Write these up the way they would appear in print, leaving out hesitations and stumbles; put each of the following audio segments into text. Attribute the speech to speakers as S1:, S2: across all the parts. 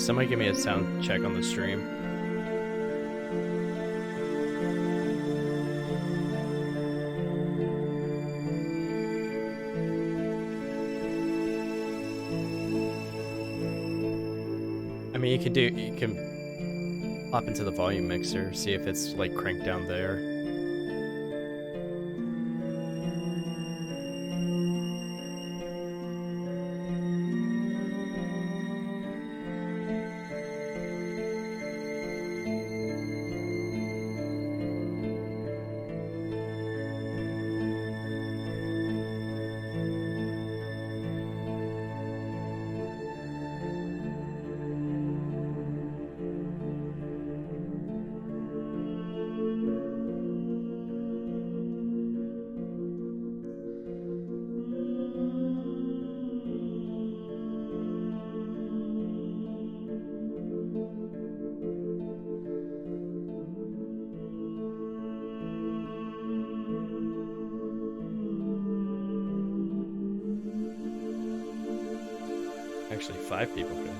S1: somebody give me a sound check on the stream. I mean, you can hop into the volume mixer, see if it's like cranked down there. Actually, 5 people could.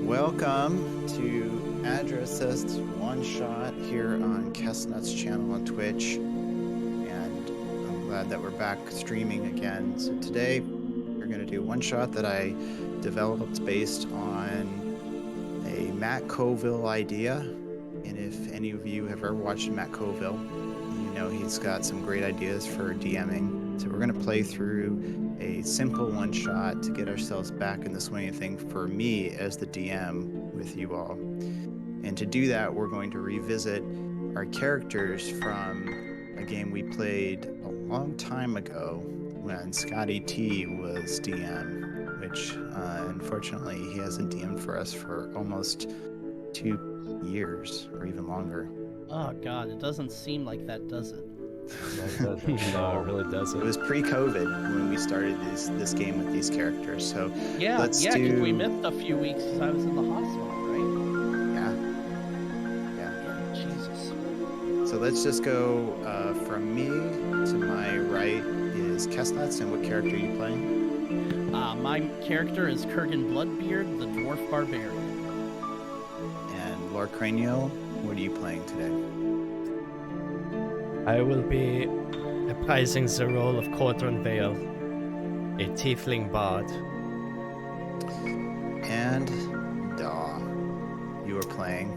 S2: Welcome to Address Assist One Shot here on Kessnut's channel on Twitch, and I'm glad that we're back streaming again. So today we're going to do one shot that I developed based on a Matt Colville idea. And if any of you have ever watched Matt Colville, you know he's got some great ideas for DMing. So we're going to play through a simple one shot to get ourselves back in the swing of thing for me as the DM with you all. And to do that, we're going to revisit our characters from a game we played a long time ago when Scotty T was DM, which unfortunately he hasn't DM'd for us for almost 2 years or even longer.
S3: Oh God, it doesn't seem like that, does it?
S1: No, it really doesn't.
S2: It was pre-COVID when we started this game with these characters. So
S3: Yeah,
S2: let's
S3: because
S2: do.
S3: we missed a few weeks because I was in the hospital, right?
S2: Yeah.
S3: Jesus.
S2: So let's just go from me to my right is Kessnuts, and what character are you playing?
S3: My character is Kurgan Bloodbeard, the dwarf barbarian.
S2: And Lord Cranial, what are you playing today?
S1: I will be reprising the role of Cauldron Vale, a tiefling bard.
S2: And Daw, you are playing.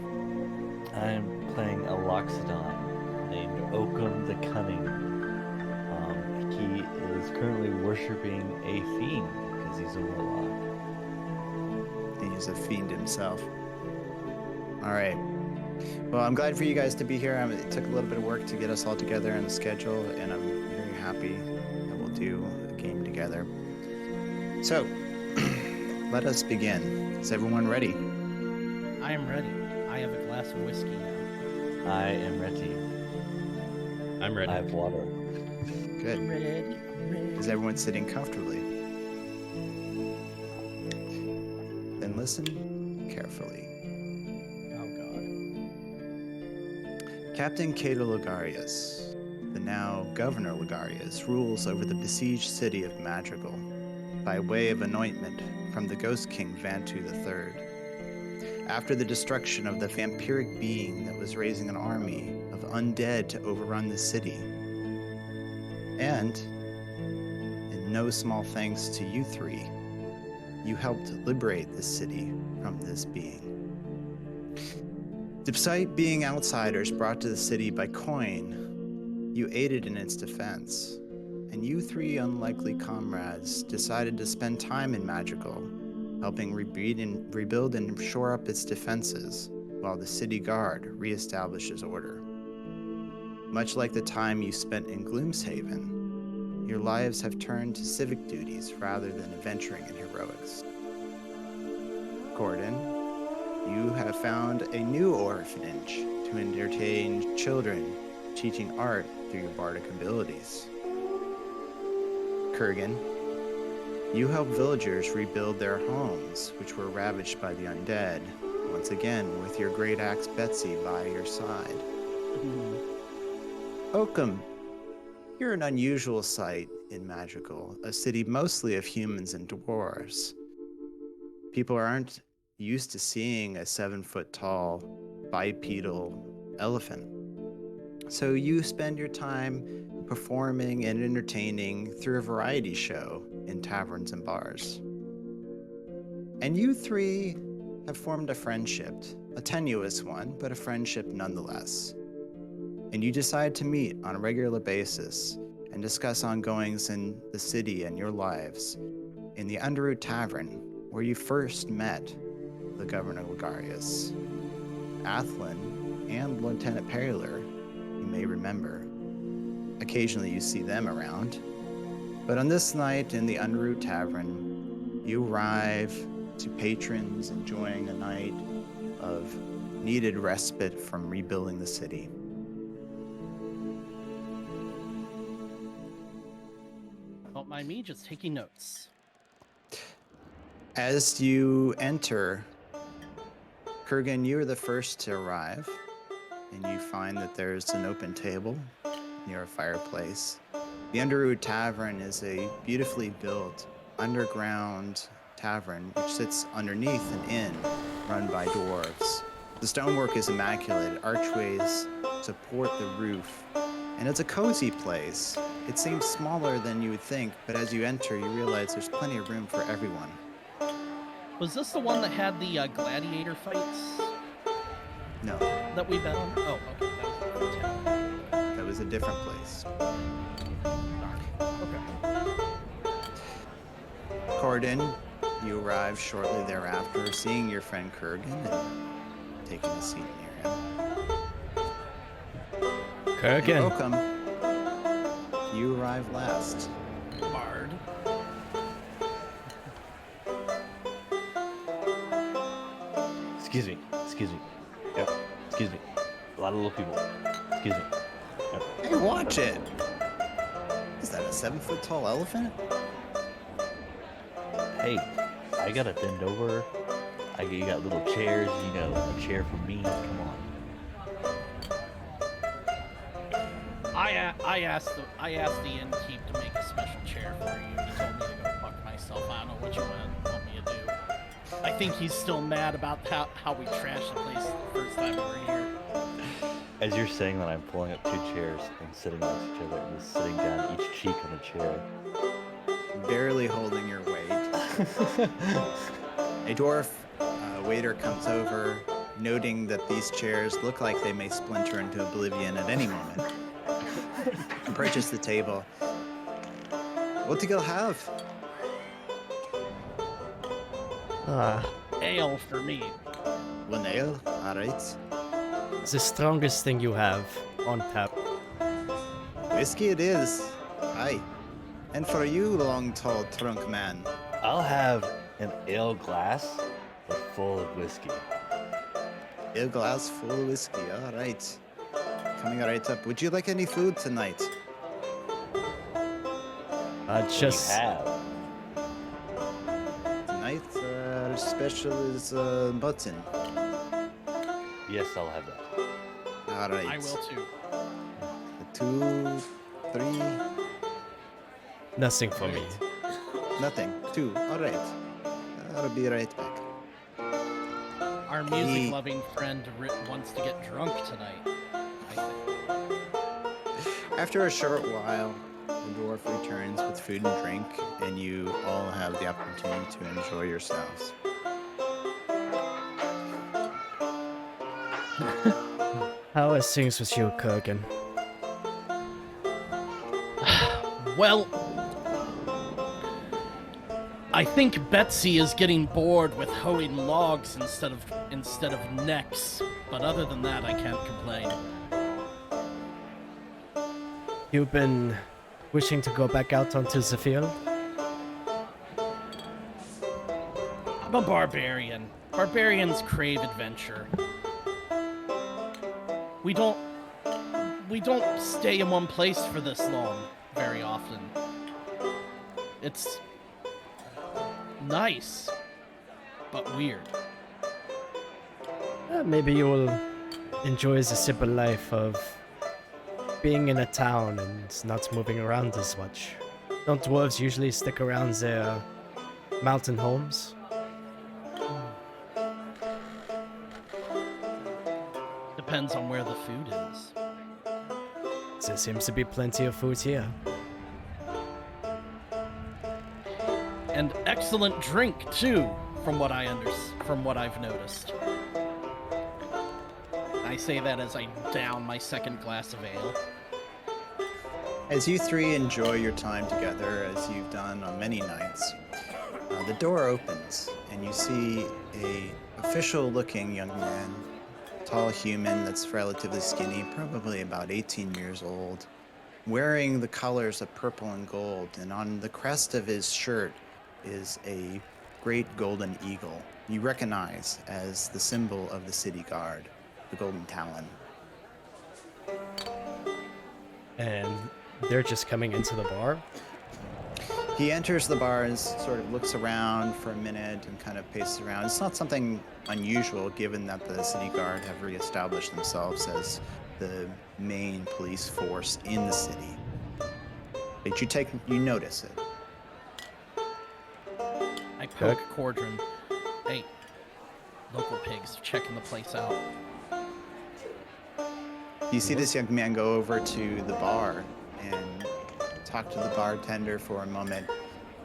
S4: I'm playing a Loxodon named Oakham the Cunning. He is currently worshipping a fiend because he's a warlock.
S2: He's a fiend himself. All right. Well, I'm glad for you guys to be here. It took a little bit of work to get us all together on the schedule, and I'm very happy that we'll do a game together. So, let us begin. Is everyone ready?
S3: I am ready. I have a glass of whiskey now.
S4: I am ready.
S1: I'm ready.
S4: I have water.
S2: Good.
S3: I'm ready.
S2: Is everyone sitting comfortably? Then listen carefully.
S3: Oh God.
S2: Captain Cato Ligarius, the now Governor Ligarius, rules over the besieged city of Madrigal by way of anointment from the Ghost King Vantu III. After the destruction of the vampiric being that was raising an army of undead to overrun the city, and, in no small thanks to you three, you helped liberate the city from this being. Despite being outsiders brought to the city by coin, you aided in its defense, and you three unlikely comrades decided to spend time in Madrigal, helping rebuild and shore up its defenses, while the city guard reestablishes order. Much like the time you spent in Gloomshaven, your lives have turned to civic duties rather than adventuring in heroics. Gordon, you have found a new orphanage to entertain children, teaching art through your bardic abilities. Kurgan, you help villagers rebuild their homes, which were ravaged by the undead, once again with your great axe Betsy by your side. Oakham, You're an unusual sight in Magical, a city mostly of humans and dwarves. People aren't used to seeing a 7-foot tall bipedal elephant. So you spend your time performing and entertaining through a variety show in taverns and bars. And you three have formed a friendship, a tenuous one, but a friendship nonetheless. And you decide to meet on a regular basis and discuss ongoings in the city and your lives in the Underwood Tavern, where you first met the Governor Ligarius. Athlin and Lieutenant Pereler, you may remember. Occasionally you see them around. But on this night in the Underwood Tavern, you arrive to patrons enjoying a night of needed respite from rebuilding the city.
S3: Don't mind me, just taking notes.
S2: As you enter, Kurgan, you are the first to arrive, and you find that there's an open table near a fireplace. The Underwood Tavern is a beautifully built underground tavern which sits underneath an inn run by dwarves. The stonework is immaculate, archways support the roof, and it's a cozy place. It seems smaller than you would think, but as you enter, you realize there's plenty of room for everyone.
S3: Was this the one that had the gladiator fights
S2: No,
S3: that we bet on? Oh, okay, that was the hotel.
S2: that was a different place.
S3: Okay.
S2: Corden, you arrive shortly thereafter, seeing your friend Kurgan and taking a seat near him.
S1: Kurgan.
S2: Welcome. You arrive last.
S3: Bard.
S4: Excuse me. Yep. Excuse me. A lot of little people. Excuse me. Yep.
S2: Hey, watch it! Is that a 7-foot tall elephant?
S4: Hey, I gotta bend over. You got little chairs, a chair for me. Come on.
S3: I asked the innkeep to make a special chair for you. He told me to go fuck myself. I don't know what you want me to do. I think he's still mad about how we trashed the place the first time we were here.
S4: As you're saying that, I'm pulling up 2 chairs and sitting next to each other and just sitting down each cheek on a chair.
S2: Barely holding your weight. A dwarf waiter comes over, noting that these chairs look like they may splinter into oblivion at any moment. Approaches the table. What do you have?
S3: Ale for me.
S2: One ale? Alright.
S1: The strongest thing you have on tap.
S2: Whiskey it is. Aye. And for you, long, tall, trunk man.
S4: I'll have an ale glass, but full of whiskey.
S2: Ale glass full of whiskey. Alright. Coming right up. Would you like any food tonight?
S1: Just
S4: You have.
S2: Tonight, our special is mutton.
S4: Yes, I'll have that.
S2: Alright.
S3: I will too.
S2: 2, 3,
S1: nothing for me.
S2: nothing. 2. Alright. I'll be right back.
S3: Our music-loving friend wants to get drunk tonight, I think.
S2: After a short while, the dwarf returns with food and drink, and you all have the opportunity to enjoy yourselves.
S1: How are things with you, Kurgan?
S3: Well, I think Betsy is getting bored with hoeing logs instead of necks, but other than that, I can't complain.
S1: You've been wishing to go back out onto the field?
S3: I'm a barbarian. Barbarians crave adventure. We don't stay in one place for this long very often. It's nice, but weird.
S1: Maybe you will enjoy the simple life of being in a town and not moving around as much. Don't dwarves usually stick around their mountain homes?
S3: Depends on where the food is.
S1: There seems to be plenty of food here.
S3: And excellent drink too, from what I've noticed. I say that as I down my second glass of ale.
S2: As you three enjoy your time together, as you've done on many nights, the door opens and you see a official-looking young man, tall human that's relatively skinny, probably about 18 years old, wearing the colors of purple and gold, and on the crest of his shirt is a great golden eagle you recognize as the symbol of the city guard, the Golden Talon.
S1: And they're just coming into the bar?
S2: He enters the bar and sort of looks around for a minute and kind of paces around. It's not something unusual given that the city guard have reestablished themselves as the main police force in the city. But you notice it.
S3: I poke Cordrin. Hey, local pigs checking the place out.
S2: You see this young man go over to the bar and talk to the bartender for a moment,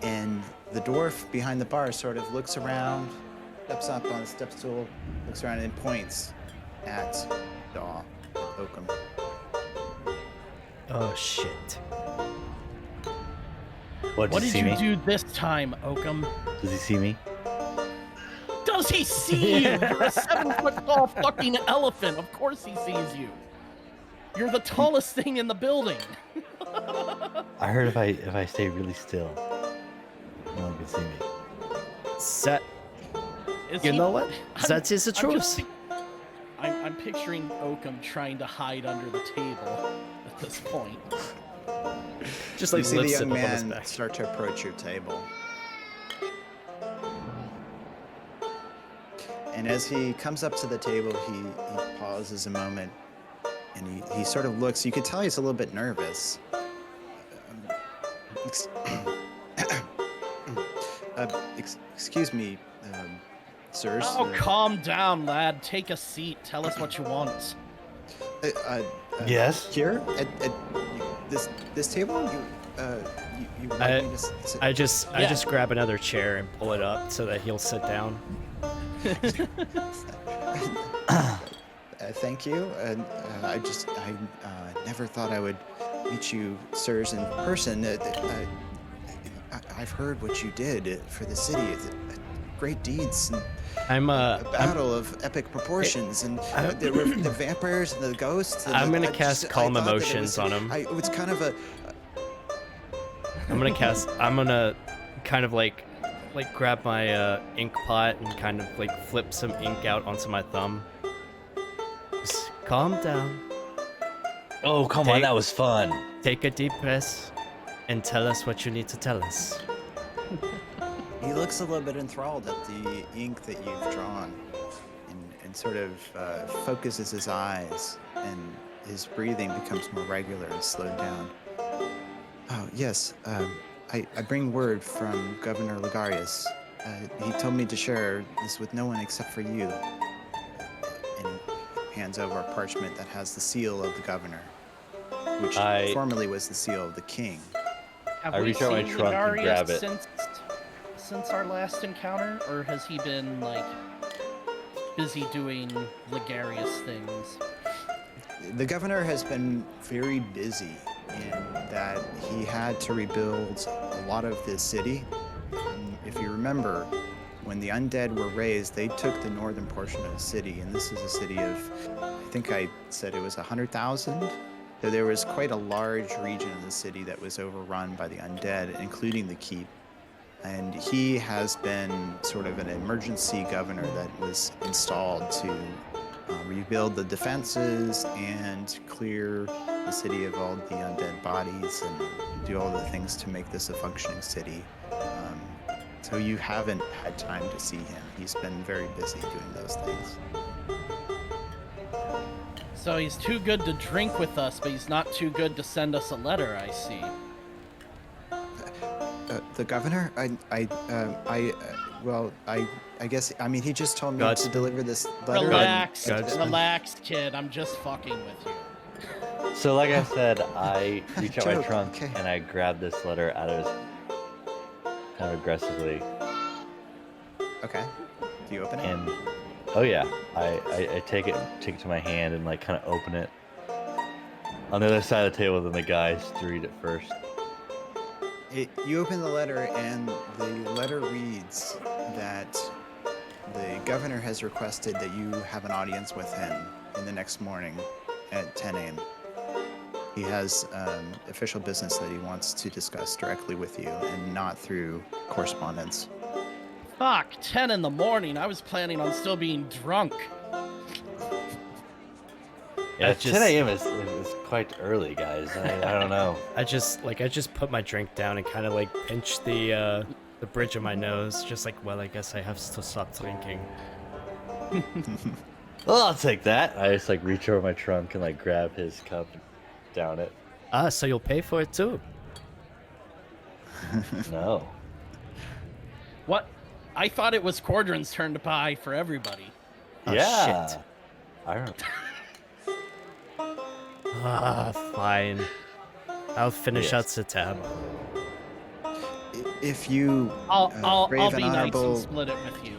S2: and the dwarf behind the bar sort of looks around, steps up on a step stool, looks around and points at Daw, Oakham.
S1: Oh shit.
S3: What did you do this time, Oakham?
S4: Does he see me?
S3: Does he see you? You're a 7-foot tall fucking elephant. Of course he sees you. You're the tallest thing in the building.
S4: I heard if I stay really still, no one can see me.
S1: You know what? That is the truth.
S3: I'm picturing Oakham trying to hide under the table at this point.
S1: Just like
S2: you see the
S1: lifts
S2: young
S1: it up on his
S2: man
S1: back.
S2: start to approach your table. And as he comes up to the table, he pauses a moment, and he sort of looks. You could tell he's a little bit nervous. Excuse me, sirs.
S3: Oh, calm down, lad. Take a seat. Tell us what you want.
S4: Yes?
S2: Here at this table, you would like me to sit?
S1: I just grab another chair and pull it up so that he'll sit down.
S2: Thank you. And I never thought I would meet you, sirs, in person. I've heard what you did for the city. Great deeds. And a battle of epic proportions, and there were the vampires and the ghosts. And
S1: I'm gonna cast calm emotions on him.
S2: It was kind of a.
S1: I'm gonna kind of like grab my ink pot and kind of like flip some ink out onto my thumb. Just calm down.
S4: Oh, come on, that was fun.
S1: Take a deep breath and tell us what you need to tell us.
S2: He looks a little bit enthralled at the ink that you've drawn, and sort of focuses his eyes, and his breathing becomes more regular and slowed down. Oh, yes, I bring word from Governor Ligarius. He told me to share this with no one except for you. And hands over a parchment that has the seal of the governor, which formerly was the seal of the king.
S3: Have
S4: I
S3: we
S4: reach out my
S3: seen
S4: trunk and
S3: Ligarius
S4: grab it.
S3: Since our last encounter, or has he been like busy doing Ligarius things?
S2: The governor has been very busy in that he had to rebuild a lot of the city. And if you remember, when the undead were raised, they took the northern portion of the city, and this is a city of, I think I said it was 100,000. So there was quite a large region of the city that was overrun by the undead, including the keep. And he has been sort of an emergency governor that was installed to rebuild the defenses and clear the city of all the undead bodies and do all the things to make this a functioning city. So you haven't had time to see him. He's been very busy doing those things.
S3: So he's too good to drink with us, but he's not too good to send us a letter, I see.
S2: The governor? Well, I guess, I mean, he just told me
S1: God.
S2: to deliver this letter.
S3: Relax,
S1: God.
S3: relax, kid. I'm just fucking with you.
S4: So, like I said, I reach out my
S2: Joke,
S4: trunk
S2: okay.
S4: and I grab this letter out of his kind of aggressively.
S2: Okay. Do you open it?
S4: And oh yeah, I take it to my hand and like kind of open it on the other side of the table than the guys to read it first.
S2: You open the letter, and the letter reads that the governor has requested that you have an audience with him in the next morning at 10 a.m. He has official business that he wants to discuss directly with you and not through correspondence.
S3: Fuck, 10 in the morning. I was planning on still being drunk.
S4: Yeah,
S1: That's
S4: 10
S1: just-
S4: a.m. is quite early, guys. I don't know.
S1: I just put my drink down and kind of like pinch the bridge of my nose, just like, well, I guess I have to stop drinking.
S4: Well, I'll take that. I just like reach over my trunk and like grab his cup and down it.
S1: Ah, so you'll pay for it too?
S4: No.
S3: What? I thought it was Cordron's turn to buy for everybody.
S1: Oh,
S4: yeah.
S1: shit.
S4: I don't.
S1: Ah, fine. I'll finish out
S4: Yes.
S1: the tab.
S2: If you
S3: I'll
S2: brave
S3: be
S2: and
S3: nice
S2: honorable,
S3: and split it with you.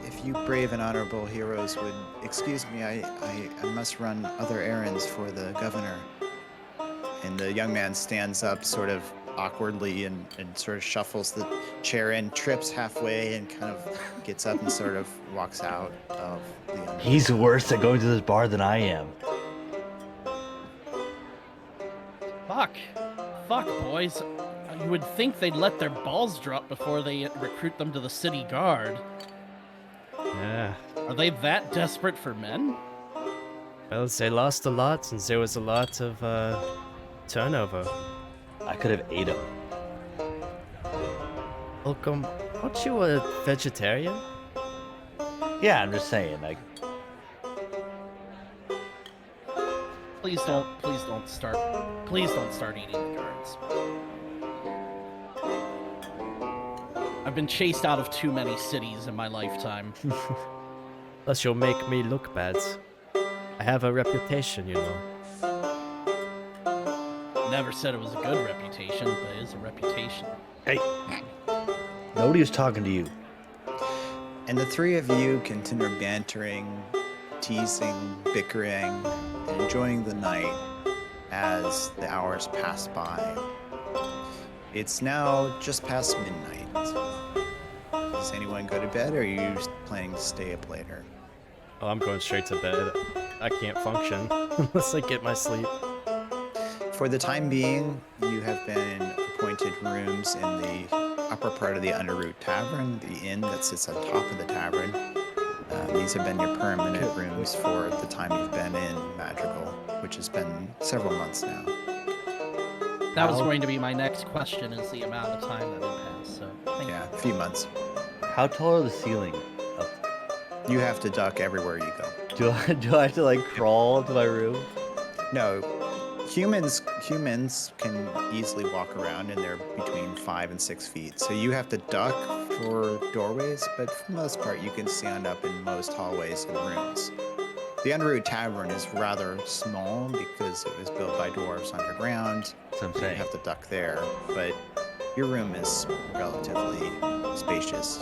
S2: if you brave and honorable heroes would excuse me, I must run other errands for the governor. And the young man stands up sort of awkwardly and sort of shuffles the chair in, trips halfway, and kind of gets up and sort of walks out of the underworld.
S4: He's worse at going to this bar than I am.
S3: Fuck, boys. You would think they'd let their balls drop before they recruit them to the city guard.
S1: Yeah.
S3: Are they that desperate for men?
S1: Well, they lost a lot, and there was a lot of turnover.
S4: I could have ate him.
S1: Welcome. Aren't you a vegetarian?
S4: Yeah, I'm just saying. Like,
S3: Please don't start eating the guards. I've been chased out of too many cities in my lifetime.
S1: Plus, you'll make me look bad. I have a reputation, you know.
S3: Never said it was a good reputation, but it is a reputation.
S4: hey, nobody was talking to you.
S2: And the three of you continue bantering, teasing, bickering, and enjoying the night as the hours pass by. It's now just past midnight. Does anyone go to bed, or are you planning to stay up later?
S1: Oh, I'm going straight to bed. I can't function unless I get my sleep.
S2: For the time being, you have been appointed rooms in the upper part of the Underroot Tavern, the inn that sits on top of the tavern. These have been your permanent rooms for the time you've been in Madrigal, which has been several months now.
S3: That was going to be my next question, is the amount of time that it passed. So thank
S2: Yeah, a few months.
S4: How tall are the ceiling? Up?
S2: You have to duck everywhere you go.
S4: Do I have to like crawl to my room?
S2: No, humans can easily walk around, and they're between 5 and 6 feet. So you have to duck for doorways, but for the most part, you can stand up in most hallways and rooms. The Underroot Tavern is rather small because it was built by dwarves underground.
S4: That's what I'm
S2: You
S4: saying.
S2: have to duck there, but your room is relatively spacious.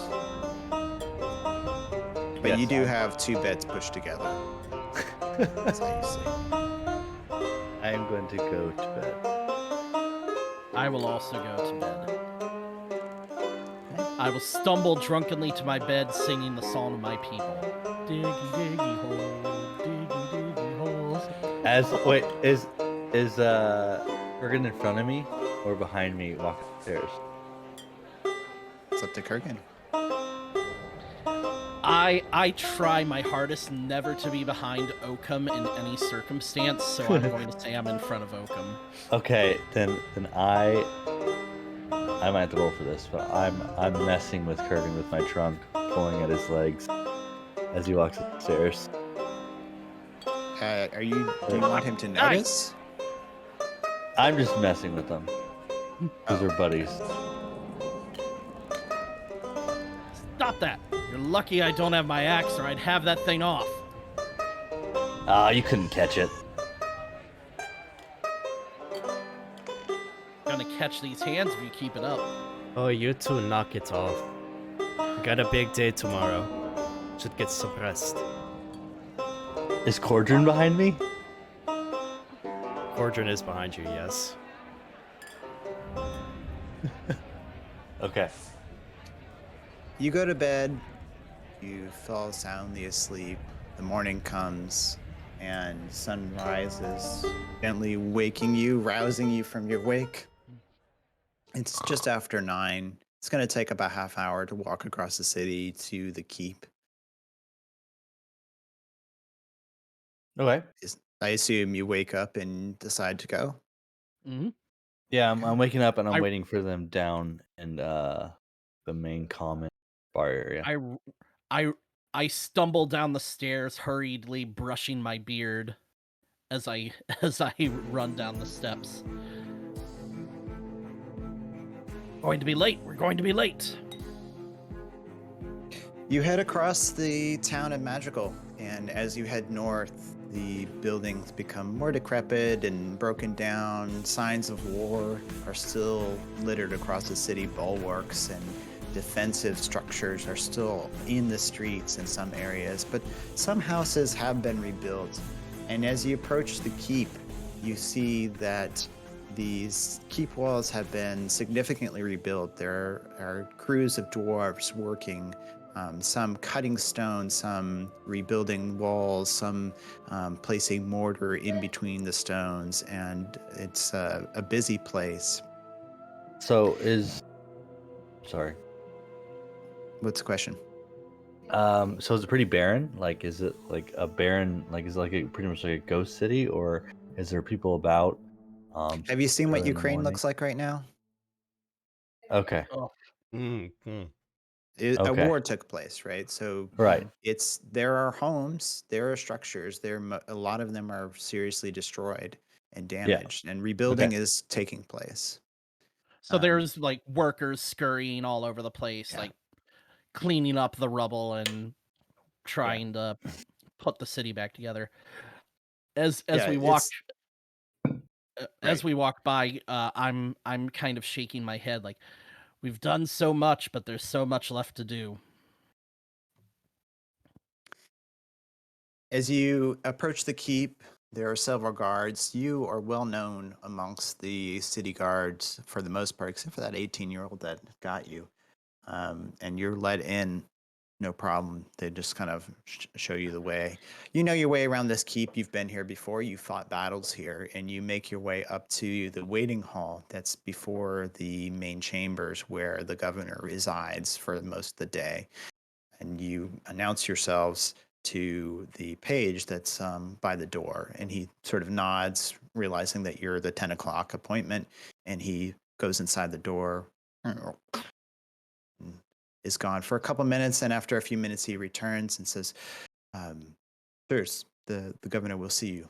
S2: But
S4: Yes,
S2: you do
S4: I-
S2: have 2 beds pushed together. That's how you see.
S4: I am going to go to bed.
S3: I will also go to bed. I will stumble drunkenly to my bed singing the song of my people. Diggy, diggy, hole, diggy, diggy, holes.
S4: Is Kurgan in front of me or behind me walking upstairs?
S2: It's up to Kurgan.
S3: I try my hardest never to be behind Oakham in any circumstance, so I'm going to say I'm in front of Oakham.
S4: Okay, then I might have to roll for this, but I'm messing with Kurgan with my trunk, pulling at his legs as he walks upstairs.
S2: Are you? Do you want him to
S3: Hey,
S2: notice?
S4: I'm just messing with them because
S2: Oh,
S4: they're buddies.
S3: stop that! You're lucky I don't have my axe, or I'd have that thing off.
S4: Ah, you couldn't catch it.
S3: Gonna catch these hands if you keep it up.
S1: Oh, you two knock it off. Got a big day tomorrow. Should get some rest.
S4: Is Cordron behind me?
S1: Cordron is behind you, yes.
S4: Okay.
S2: you go to bed. You fall soundly asleep. The morning comes, and sun rises, gently waking you, rousing you from your wake. It's just after 9. It's going to take about half hour to walk across the city to the keep.
S4: Okay.
S2: I assume you wake up and decide to go.
S3: Mm-hmm.
S4: Yeah, I'm waking up and I'm
S3: I-
S4: waiting for them down in the main common bar area.
S3: I stumble down the stairs hurriedly, brushing my beard as I as I run down the steps. Going to be late. We're going to be late.
S2: You head across the town of Magical, and as you head north, the buildings become more decrepit and broken down. Signs of war are still littered across the city. Bulwarks and defensive structures are still in the streets in some areas, but some houses have been rebuilt. And as you approach the keep, you see that these keep walls have been significantly rebuilt. There are crews of dwarves working, some cutting stone, some rebuilding walls, some placing mortar in between the stones, and it's a busy place.
S4: So sorry.
S2: What's the question?
S4: So is it pretty barren? Like, is it like a barren? Like, is it like pretty much like a ghost city, or is there people about?
S2: Have you seen what
S4: early in the
S2: Ukraine
S4: morning?
S2: looks like right now?
S4: Okay.
S3: Oh,
S1: Mm-hmm.
S2: A
S4: Okay.
S2: war took place, right? So
S4: Right.
S2: there are homes, there are structures, a lot of them are seriously destroyed and damaged, and rebuilding
S4: Okay.
S2: is taking place.
S3: so
S2: Um,
S3: there's like workers scurrying all over the place,
S2: Yeah.
S3: like cleaning up the rubble and trying to put the city back together. As
S2: yeah,
S3: we walk
S2: it's
S3: as
S2: right.
S3: we walk by, I'm kind of shaking my head like we've done so much, but there's so much left to do.
S2: As you approach the keep, there are several guards. You are well known amongst the city guards for the most part, except for that 18-year-old that got you. And you're let in, no problem. They just kind of show you the way. You know your way around this keep. You've been here before. You fought battles here, and you make your way up to the waiting hall that's before the main chambers where the governor resides for most of the day. And you announce yourselves to the page that's by the door, and he sort of nods, realizing that you're the 10 o'clock appointment, and he goes inside the door, is gone for a couple minutes, and after a few minutes he returns and says, sirs, the governor will see you.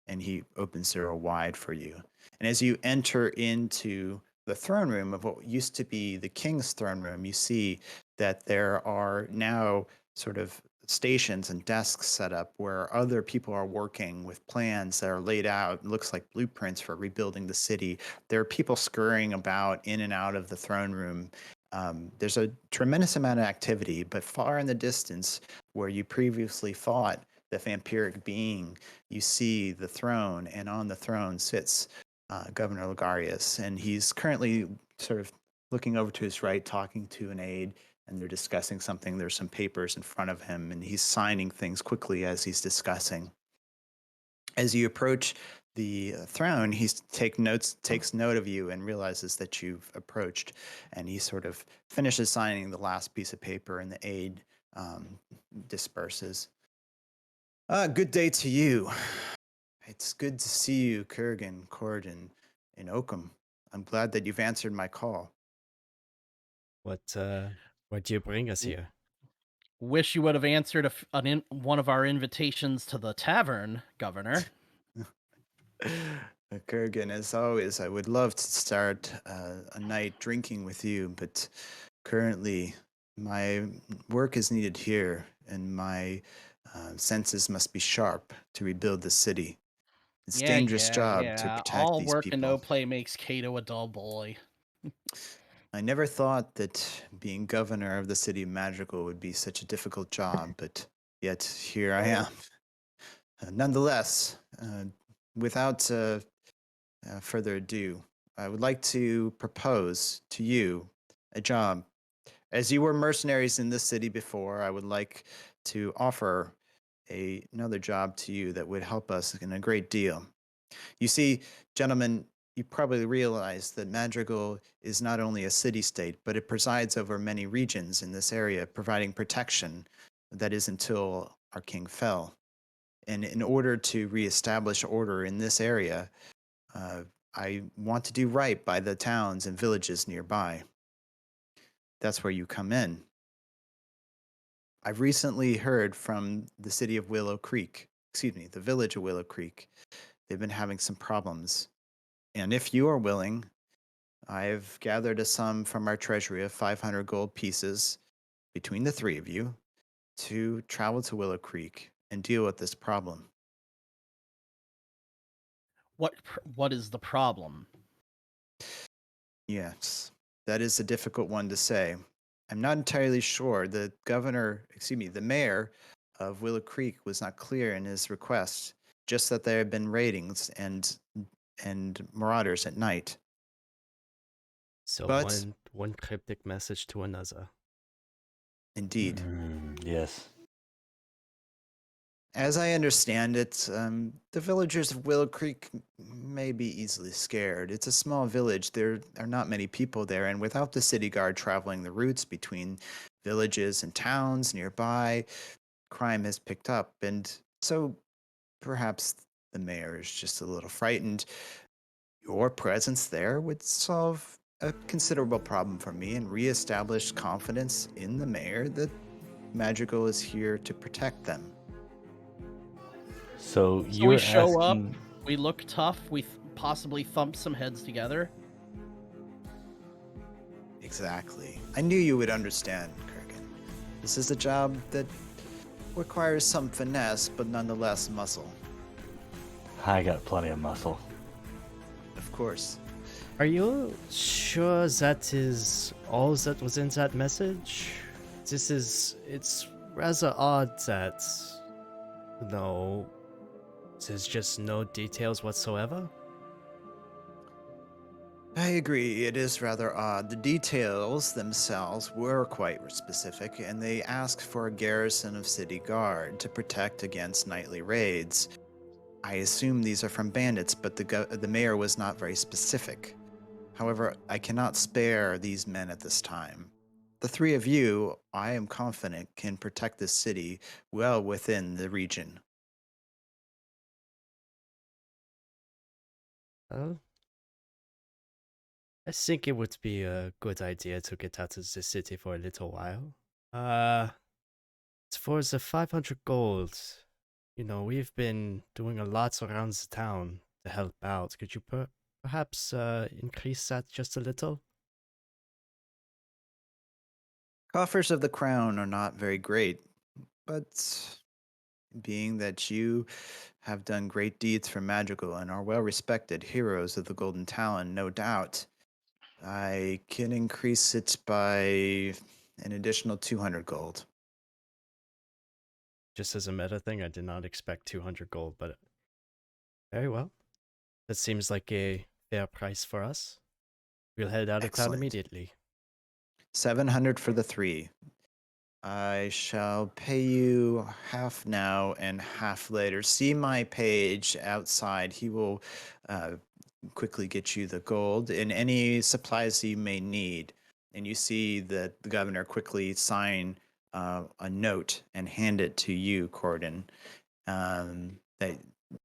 S2: And he opens the door wide for you. And as you enter into the throne room of what used to be the king's throne room, you see that there are now sort of stations and desks set up where other people are working with plans that are laid out. It looks like blueprints for rebuilding the city. There are people scurrying about in and out of the throne room. There's a tremendous amount of activity, but far in the distance, where you previously fought the vampiric being, you see the throne, and on the throne sits Governor Ligarius, and he's currently sort of looking over to his right, talking to an aide, and they're discussing something. There's some papers in front of him, and he's signing things quickly as he's discussing. As you approach the throne, he takes note of you, and realizes that you've approached, and he sort of finishes signing the last piece of paper, and the aide disperses. Good day to you. It's good to see you, Kurgan, Corden, and Oakham. I'm glad that you've answered my call.
S1: What do you bring us here?
S3: Wish you would have answered one of our invitations to the tavern, Governor.
S2: Kurgan, as always, I would love to start a night drinking with you, but currently my work is needed here, and my senses must be sharp to rebuild the city. It's a
S3: Yeah,
S2: dangerous
S3: yeah,
S2: job to
S3: yeah.
S2: protect
S3: All
S2: these
S3: work and no
S2: people.
S3: play makes Cato a dull boy.
S2: I never thought that being governor of the city of Magical would be such a difficult job, but yet here I am. Nonetheless, without further ado, I would like to propose to you a job. As you were mercenaries in this city before, I would like to offer another job to you that would help us in a great deal. You see, gentlemen, you probably realize that Madrigal is not only a city state, but it presides over many regions in this area, providing protection, that is, until our king fell. And in order to reestablish order in this area, uh, I want to do right by the towns and villages nearby. That's where you come in. I've recently heard from the city of Willow Creek, excuse me, the village of Willow Creek. They've been having some problems. And if you are willing, I've gathered a sum from our treasury of 500 gold pieces between the three of you to travel to Willow Creek and deal with this problem.
S3: What is the problem?
S2: Yes, that is a difficult one to say. I'm not entirely sure. The mayor of Willow Creek was not clear in his request, just that there had been raidings and marauders at night.
S1: So
S2: But
S1: one cryptic message to another.
S2: indeed,
S4: Yes.
S2: as I understand it, the villagers of Willow Creek may be easily scared. It's a small village. There are not many people there, and without the city guard traveling the routes between villages and towns nearby, crime has picked up. And so perhaps the mayor is just a little frightened. Your presence there would solve a considerable problem for me and reestablish confidence in the mayor that Magical is here to protect them.
S4: So
S3: So we
S4: you're
S3: show up,
S4: asking.
S3: we look tough, possibly thump some heads together.
S2: Exactly. I knew you would understand, Kurgan. This is a job that requires some finesse, but nonetheless muscle.
S4: I got plenty of muscle.
S2: Of course.
S1: Are you sure that is all that was in that message? It's rather odd that, no, there's just no details whatsoever.
S2: I agree, it is rather odd. The details themselves were quite specific, and they asked for a garrison of city guard to protect against nightly raids. I assume these are from bandits, but the mayor was not very specific. However, I cannot spare these men at this time. The three of you, I am confident, can protect this city well within the region.
S1: Well, I think it would be a good idea to get out of the city for a little while. For the 500 gold, we've been doing a lot around the town to help out. Could you perhaps increase that just a little?
S2: Coffers of the crown are not very great, but being that you have done great deeds for Magical and are well respected heroes of the Golden Talon, no doubt, I can increase it by an additional 200 gold.
S1: Just as a meta thing, I did not expect 200 gold, but very well. That seems like a fair price for us. We'll head out of town
S2: Excellent.
S1: immediately.
S2: 700 for the three. I shall pay you half now and half later. See my page outside. He will quickly get you the gold and any supplies you may need. And you see that the governor quickly sign a note and hand it to you, Corden. That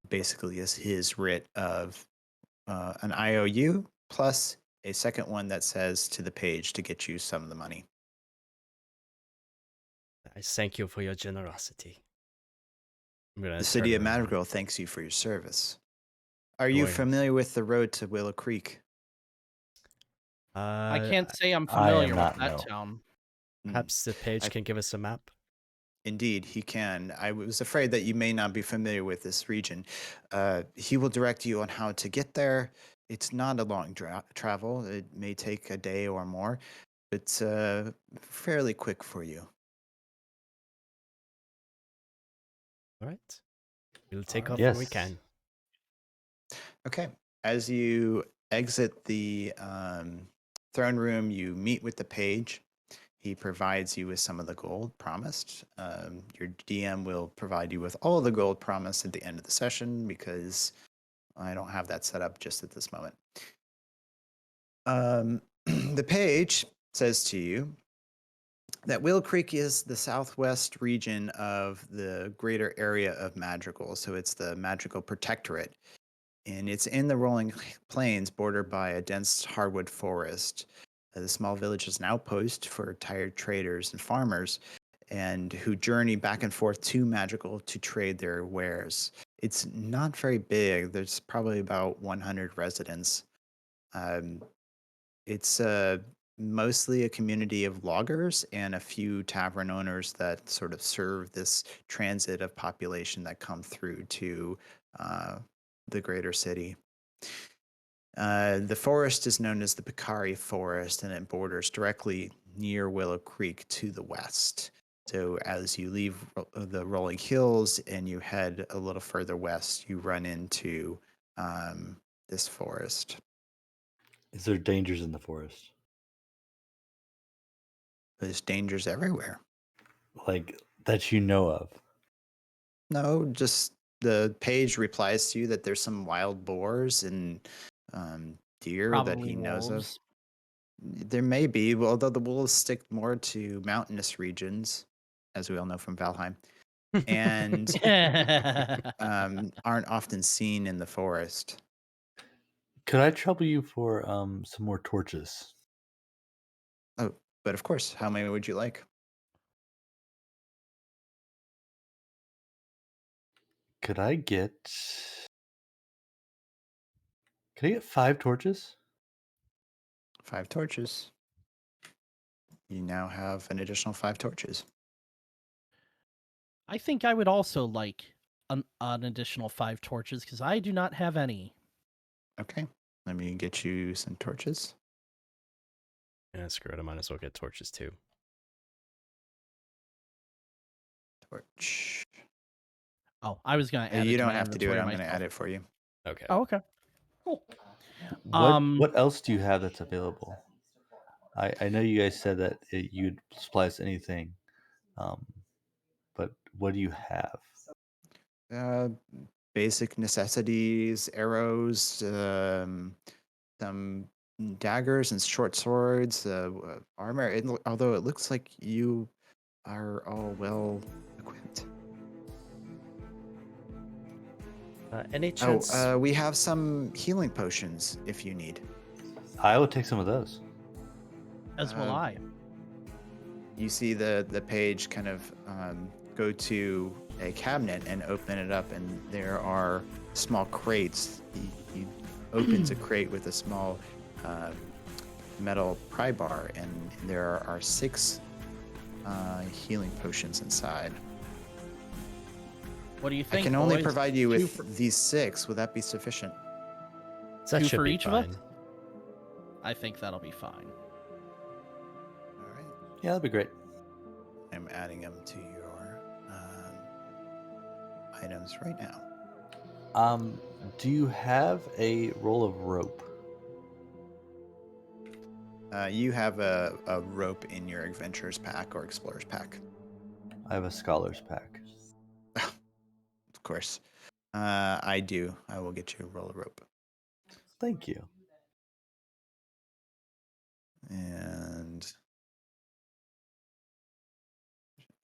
S2: basically is his writ of an IOU plus a second one that says to the page to get you some of the money.
S1: I thank you for your generosity. I'm gonna
S2: The city of
S1: turn around.
S2: Madrigal thanks you for your service. Are you
S1: Join us.
S2: familiar with the road to Willow Creek?
S3: I can't say I'm
S4: I am
S3: familiar with
S4: not,
S3: that
S4: no.
S3: town.
S1: Perhaps the page
S2: I-
S1: can give us a map.
S2: Indeed, he can. I was afraid that you may not be familiar with this region. He will direct you on how to get there. It's not a long travel. It may take a day or more. It's fairly quick for you.
S1: All right. We'll take off
S4: Yes.
S1: when we can.
S2: Okay. As you exit the throne room, you meet with the page. He provides you with some of the gold promised. Your DM will provide you with all the gold promised at the end of the session because I don't have that set up just at this moment. The page says to you that Willow Creek is the southwest region of the greater area of Madrigal. So it's the Madrigal Protectorate. And it's in the rolling plains bordered by a dense hardwood forest. The small village is an outpost for tired traders and farmers and who journey back and forth to Madrigal to trade their wares. It's not very big. There's probably about 100 residents. Um, it's mostly a community of loggers and a few tavern owners that sort of serve this transit of population that come through to the greater city. The forest is known as the Picari Forest, and it borders directly near Willow Creek to the west. So as you leave the rolling hills and you head a little further west, you run into this forest.
S4: Is there dangers in the forest?
S2: There's dangers everywhere.
S4: Like, that you know of?
S2: No, just the page replies to you that there's some wild boars and deer that
S3: Probably
S2: he knows of.
S3: wolves.
S2: There may be, although the wolves stick more to mountainous regions, as we all know from Valheim, and aren't often seen in the forest.
S4: Could I trouble you for some more torches?
S2: Oh, but of course, how many would you like?
S4: Could I get 5 torches?
S2: 5 torches. You now have an additional 5 torches.
S3: I think I would also like an additional 5 torches because I do not have any.
S2: Okay, let me get you some torches.
S1: Yeah, screw it. I might as well get torches too.
S2: Torch.
S3: Oh, I was gonna add it
S2: You
S3: to
S2: don't
S3: my
S2: have to do it.
S3: inventory
S2: I'm going to add
S3: myself.
S2: it for you.
S1: Okay.
S3: Oh, okay. Cool.
S4: What else do you have that's available? I know you guys said that you'd supply us anything, but what do you have?
S2: Basic necessities, arrows, some daggers and short swords, armor. Although it looks like you are all well equipped.
S1: Any chance?
S2: We have some healing potions if you need.
S4: I will take some of those.
S3: As will I.
S2: You see the page kind of go to a cabinet and open it up, and there are small crates. He opens a crate with a small metal pry bar, and there are 6 healing potions inside.
S3: What do you
S2: I
S3: think?
S2: can only
S3: boys?
S2: provide you
S3: Two
S2: with
S3: for-
S2: these 6. Would that be sufficient?
S1: That
S3: 2
S1: should
S3: for
S1: be
S3: each of
S1: fine.
S3: us? I think that'll be fine.
S2: All right.
S4: Yeah, that'd be great.
S2: I'm adding them to your items right now.
S4: Do you have a roll of rope?
S2: You have a rope in your adventurer's pack or explorer's pack.
S4: I have a scholar's pack.
S2: Of course. I do. I will get you a roll of rope.
S4: Thank you.
S2: And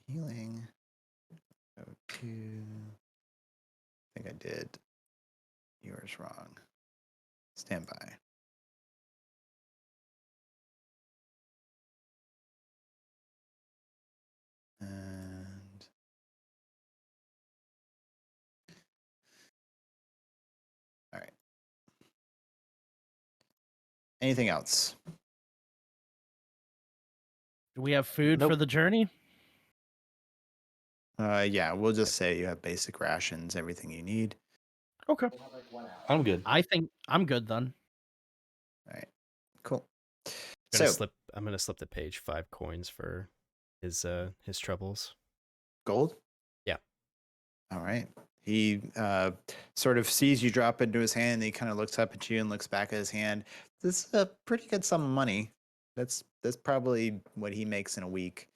S2: healing. Go to. I think I did yours wrong. Stand by. Anything else?
S3: Do we have food
S4: Nope.
S3: for the journey?
S2: Yeah, we'll just say you have basic rations, everything you need.
S3: Okay.
S4: I'm good.
S3: I think I'm good then.
S2: All right, cool.
S1: I'm
S2: So,
S1: gonna slip the page 5 coins for his troubles.
S2: gold?
S1: Yeah.
S2: All right. He sort of sees you drop into his hand, and he kind of looks up at you and looks back at his hand. This is a pretty good sum of money. That's probably what he makes in a week,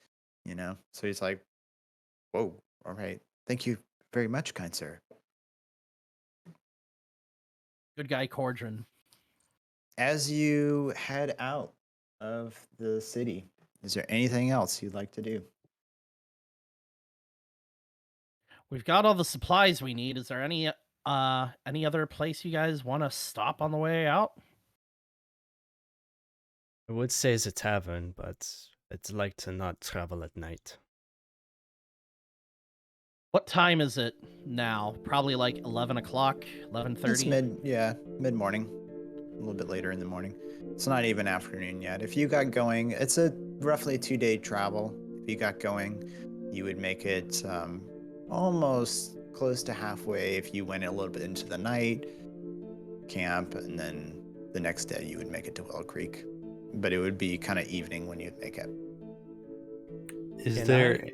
S2: you know? So he's like, whoa, all right. Thank you very much, kind sir.
S3: Good guy, Cordron.
S2: As you head out of the city, is there anything else you'd like to do?
S3: We've got all the supplies we need. Is there any other place you guys want to stop on the way out?
S1: I would say it's a tavern, but I'd like to not travel at night.
S3: What time is it now? Probably like 11 o'clock,
S2: It's
S3: 11:30.
S2: mid morning, a little bit later in the morning. It's not even afternoon yet. If you got going, it's a roughly 2-day travel. If you got going, you would make it almost close to halfway if you went a little bit into the night, camp, and then the next day you would make it to Willow Creek. But it would be kind of evening when you'd make it.
S4: Is there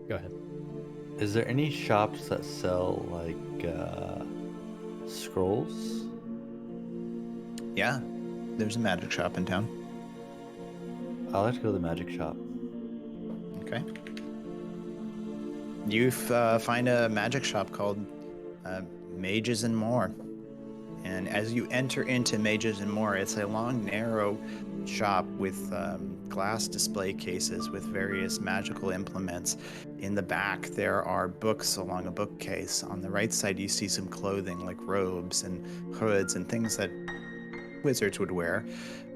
S1: Go ahead.
S4: is there any shops that sell like scrolls?
S2: Yeah, there's a magic shop in town.
S4: I like to go to the magic shop.
S2: Okay. You find a magic shop called Mages and More. And as you enter into Mages and More, it's a long, narrow shop with glass display cases with various magical implements. In the back, there are books along a bookcase. On the right side, you see some clothing like robes and hoods and things that wizards would wear.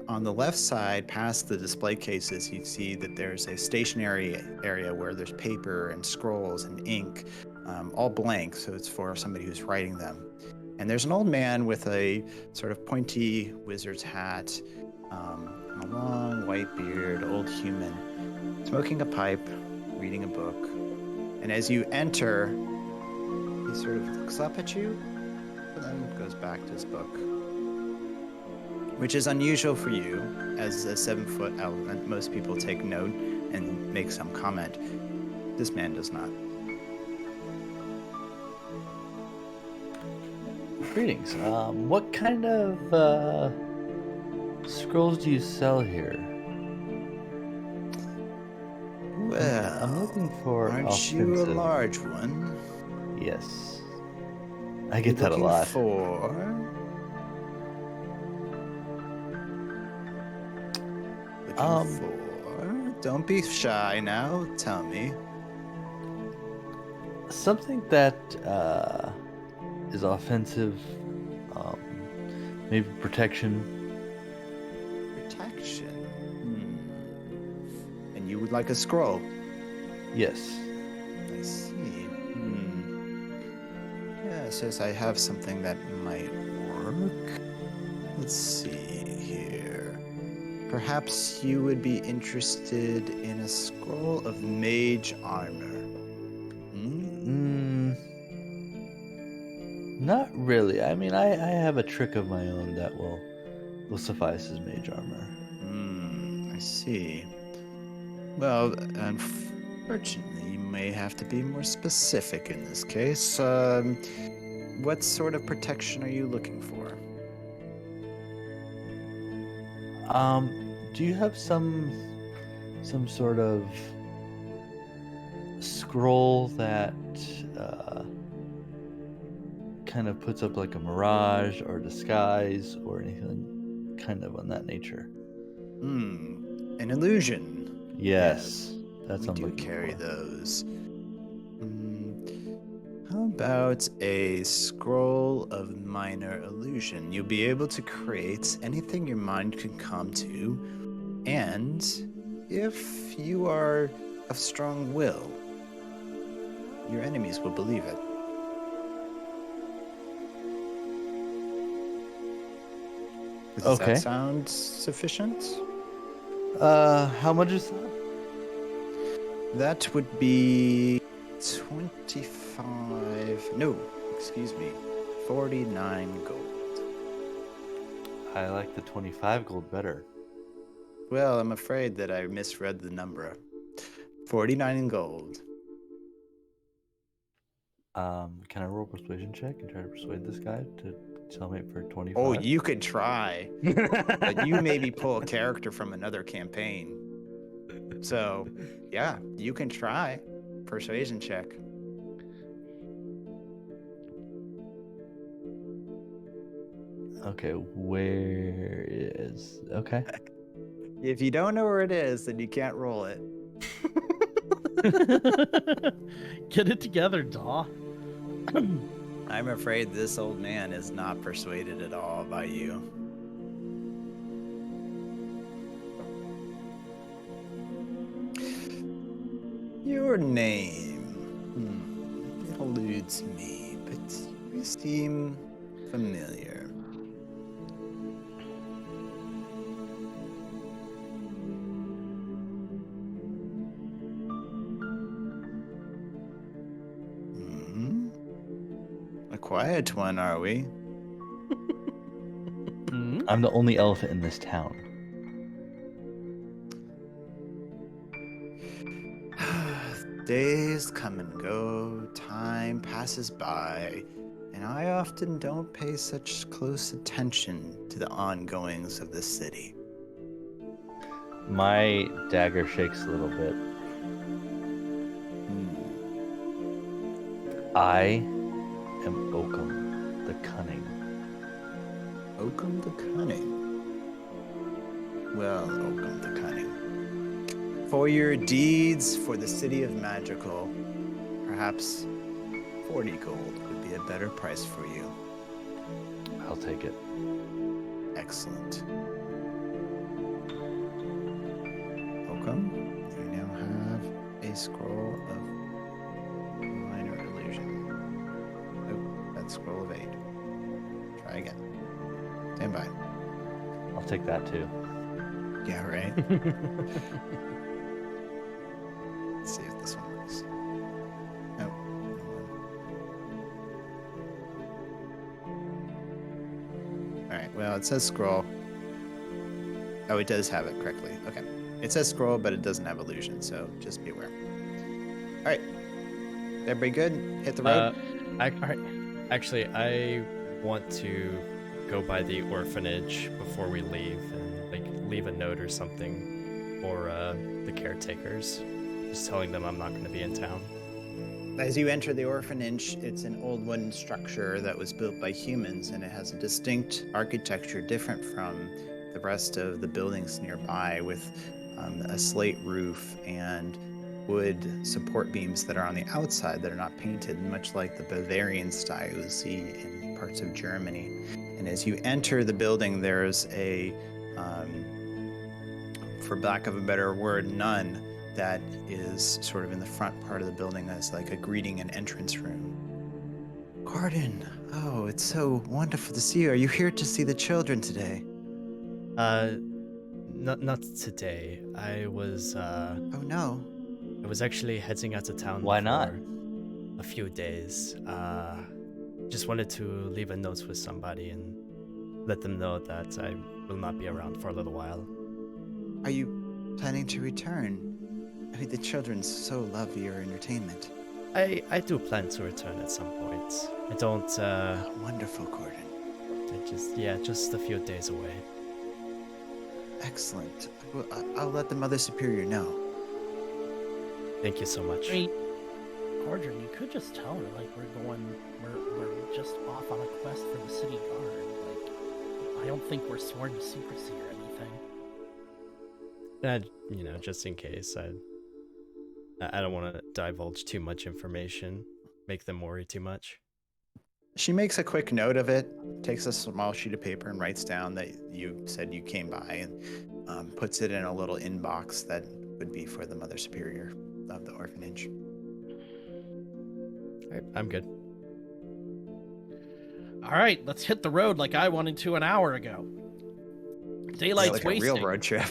S2: On the left side, past the display cases, you see that there's a stationery area where there's paper and scrolls and ink, all blank, so it's for somebody who's writing them. And there's an old man with a sort of pointy wizard's hat, and a long white beard, old human, smoking a pipe, reading a book. And as you enter, he sort of looks up at you, but then goes back to his book. Which is unusual for you as a 7-foot elephant. Most people take note and make some comment. This man does not.
S4: Greetings. What kind of scrolls do you sell here?
S2: Well,
S4: I'm looking for
S2: aren't you a
S4: offensive.
S2: large one?
S4: Yes. I get that a
S2: Looking
S4: lot. Don't be shy now. Tell me. Something that is offensive. Maybe protection.
S2: Protection. And you would like a scroll?
S4: Yes.
S2: I see. Yes, I have something that might work. Let's see here. Perhaps you would be interested in a scroll of mage armor.
S4: Not really. I mean, I have a trick of my own that will suffice as mage armor.
S2: I see. Well, unfortunately, you may have to be more specific in this case. What sort of protection are you looking for?
S4: Do you have some sort of scroll that kind of puts up like a mirage or disguise or anything kind of on that nature?
S2: An illusion.
S4: Yes, that's
S2: we
S4: what I'm
S2: do
S4: looking
S2: carry
S4: for.
S2: those. How about a scroll of minor illusion? You'll be able to create anything your mind can come to, and if you are of strong will, your enemies will believe it. Does that
S4: Okay.
S2: sound sufficient?
S4: How much is that?
S2: That would be 25. No, excuse me. 49 gold.
S4: I like the 25 gold better.
S2: Well, I'm afraid that I misread the number. 49 in gold.
S4: Can I roll a persuasion check and try to persuade this guy to sell me for 25?
S2: Oh, you could try. But you maybe pull a character from another campaign. So, yeah, you can try. Persuasion check.
S4: Okay, where is... Okay.
S2: If you don't know where it is, then you can't roll it.
S3: Get it together, Daw.
S2: I'm afraid this old man is not persuaded at all by you. Your name. It eludes me, but you seem familiar. A quiet one, are we?
S4: I'm the only elephant in this town.
S2: Days come and go, time passes by, and I often don't pay such close attention to the ongoings of the city.
S4: My dagger shakes a little bit. I am Oakham the Cunning.
S2: Oakham the Cunning. Well, Oakham the Cunning. For your deeds for the city of Magical, perhaps 40 gold would be a better price for you.
S4: I'll take it.
S2: Excellent. Oakham, you now have a scroll of minor illusion. Oh, that's scroll of 8. Try again. Stand by.
S4: I'll take that too.
S2: Yeah, right? Let's see if this one works. Nope. Alright, well, it says scroll. Oh, it does have it correctly. Okay. It says scroll, but it doesn't have illusion, so just be aware. Alright. Everybody good? Hit the road?
S1: Actually, I want to go by the orphanage before we leave and like leave a note or something for the caretakers, just telling them I'm not going to be in town.
S2: As you enter the orphanage, it's an old wooden structure that was built by humans, and it has a distinct architecture different from the rest of the buildings nearby, with a slate roof and wood support beams that are on the outside that are not painted, much like the Bavarian style you see in parts of Germany. And as you enter the building, there's a, for lack of a better word, nun that is sort of in the front part of the building as like a greeting and entrance room. Gordon, oh, it's so wonderful to see you. Are you here to see the children today?
S1: Not today. I was
S2: Oh no.
S1: I was actually heading out of town
S4: Why
S1: for
S4: not?
S1: a few days. Just wanted to leave a note with somebody and let them know that I will not be around for a little while.
S2: Are you planning to return? I mean, the children so love your entertainment.
S1: I do plan to return at some point. I don't
S2: Oh, wonderful, Gordon.
S1: just a few days away.
S2: Excellent. Well, I'll let the Mother Superior know.
S1: Thank you so much.
S3: I mean, Cordron, you could just tell her, like, we're just off on a quest for the city guard. Like, I don't think we're sworn to secrecy or anything.
S1: Just in case, I don't want to divulge too much information, make them worry too much.
S2: She makes a quick note of it, takes a small sheet of paper and writes down that you said you came by, and puts it in a little inbox that would be for the Mother Superior of the orphanage.
S1: All right, I'm good.
S3: All right, let's hit the road like I wanted to an hour ago. Daylight's
S2: like a real
S3: wasting.
S2: road trip.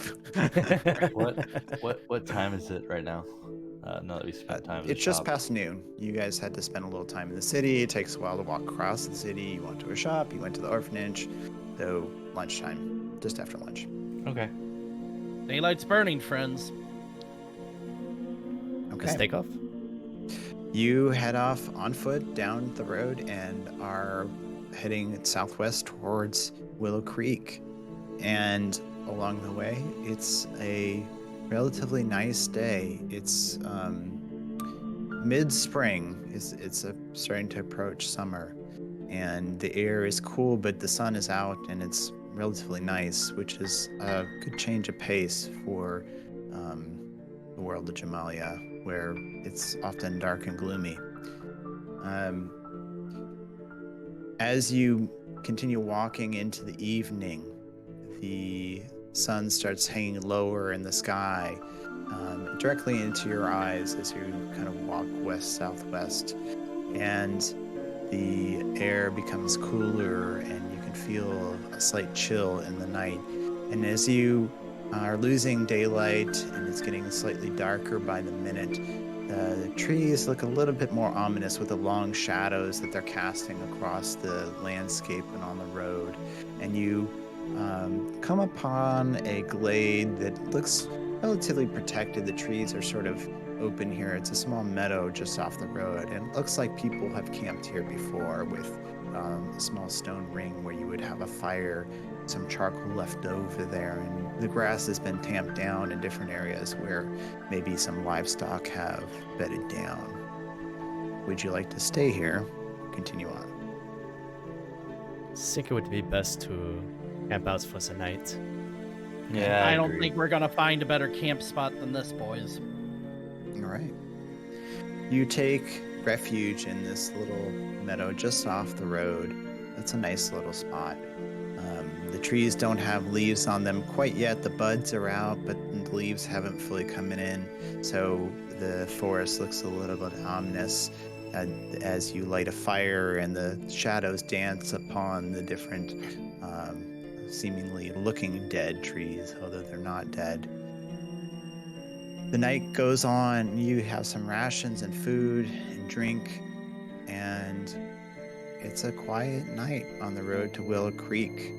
S4: What time is it right now? Now that we spent time in the
S2: It's just
S4: shop.
S2: past noon. You guys had to spend a little time in the city. It takes a while to walk across the city. You went to a shop. You went to the orphanage. So lunchtime, just after lunch.
S4: Okay.
S3: Daylight's burning, friends.
S2: Okay.
S1: Let's take off.
S2: You head off on foot down the road and are heading southwest towards Willow Creek. And along the way, it's a relatively nice day. It's mid-spring. It's starting to approach summer, and the air is cool, but the sun is out, and it's relatively nice, which is a good change of pace for the world of Jamalia, where it's often dark and gloomy. As you continue walking into the evening, the sun starts hanging lower in the sky, directly into your eyes as you kind of walk west-southwest, and the air becomes cooler and you can feel a slight chill in the night. And as you are losing daylight and it's getting slightly darker by the minute, the trees look a little bit more ominous with the long shadows that they're casting across the landscape and on the road. And you come upon a glade that looks relatively protected. The trees are sort of open here. It's a small meadow just off the road, and it looks like people have camped here before with a small stone ring where you would have a fire, some charcoal left over there, and the grass has been tamped down in different areas where maybe some livestock have bedded down. Would you like to stay here? Continue on.
S1: I think it would be best to camp out for the night.
S4: Yeah,
S3: I don't
S4: agree.
S3: think we're gonna find a better camp spot than this, boys.
S2: All right. You take refuge in this little meadow just off the road. That's a nice little spot. The trees don't have leaves on them quite yet. The buds are out, but the leaves haven't fully come in. So the forest looks a little bit ominous as you light a fire and the shadows dance upon the different seemingly looking dead trees, although they're not dead. The night goes on. You have some rations and food and drink, and it's a quiet night on the road to Willow Creek.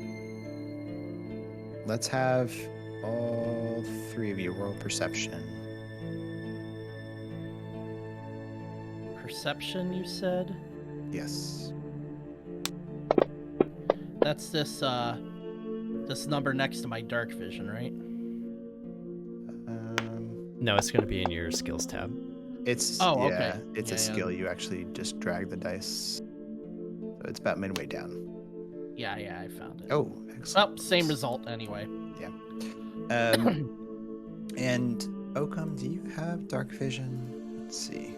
S2: Let's have all three of you roll perception.
S3: Perception, you said?
S2: Yes.
S3: That's this number next to my dark vision, right?
S1: No, it's going to be in your skills tab.
S2: It's
S3: okay.
S2: It's
S3: Yeah,
S2: a skill. You actually just drag the dice. So it's about midway down.
S3: Yeah, I found it.
S2: Oh, excellent.
S3: Well, same result anyway.
S2: And Oakham, do you have dark vision? Let's see.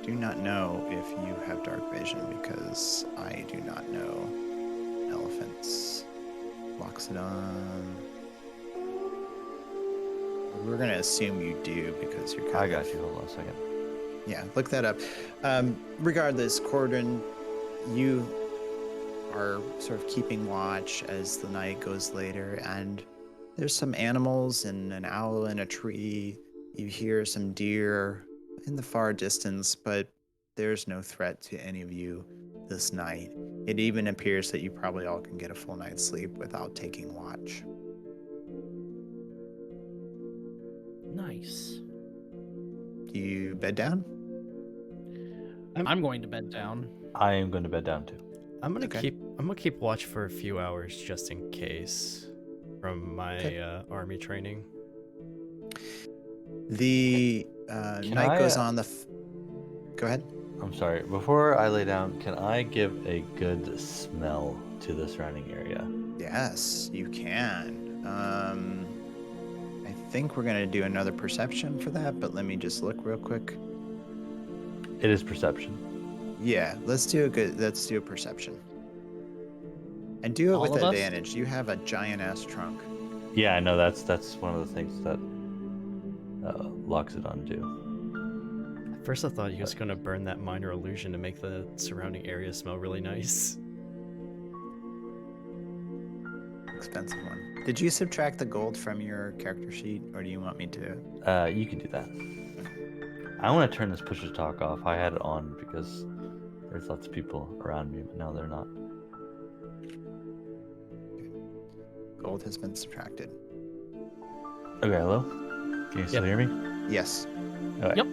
S2: Do not know if you have dark vision because I do not know. Elephants. Locks it on. We're gonna assume you do because you're kind
S4: I got you. Hold on a second.
S2: Yeah, look that up. Regardless, Cordon, you are sort of keeping watch as the night goes later, and there's some animals and an owl in a tree. You hear some deer in the far distance, but there's no threat to any of you this night. It even appears that you probably all can get a full night's sleep without taking watch.
S3: Nice.
S2: Do you bed down?
S3: I'm going to bed down.
S4: I am going to bed down too.
S1: I'm gonna
S2: Okay.
S1: keep watch for a few hours just in case from my army training.
S2: The
S4: Can
S2: night
S4: I,
S2: goes on. Go ahead.
S4: I'm sorry. Before I lay down, can I give a good smell to the surrounding area?
S2: Yes, you can. I think we're gonna do another perception for that, but let me just look real quick.
S4: It is perception.
S2: Yeah, let's do a perception. And do it
S3: All
S2: with
S3: of us?
S2: advantage. You have a giant ass trunk.
S4: Yeah, I know that's one of the things that locks it on too.
S1: At first, I thought he was gonna burn that minor illusion to make the surrounding area smell really nice.
S2: expensive one. Did you subtract the gold from your character sheet, or do you want me to?
S4: You can do that. I want to turn this push to talk off. I had it on because there's lots of people around me, but now they're not.
S2: Gold has been subtracted.
S4: Okay, hello? Can you still hear me?
S2: Yes.
S4: Okay.
S3: Yep.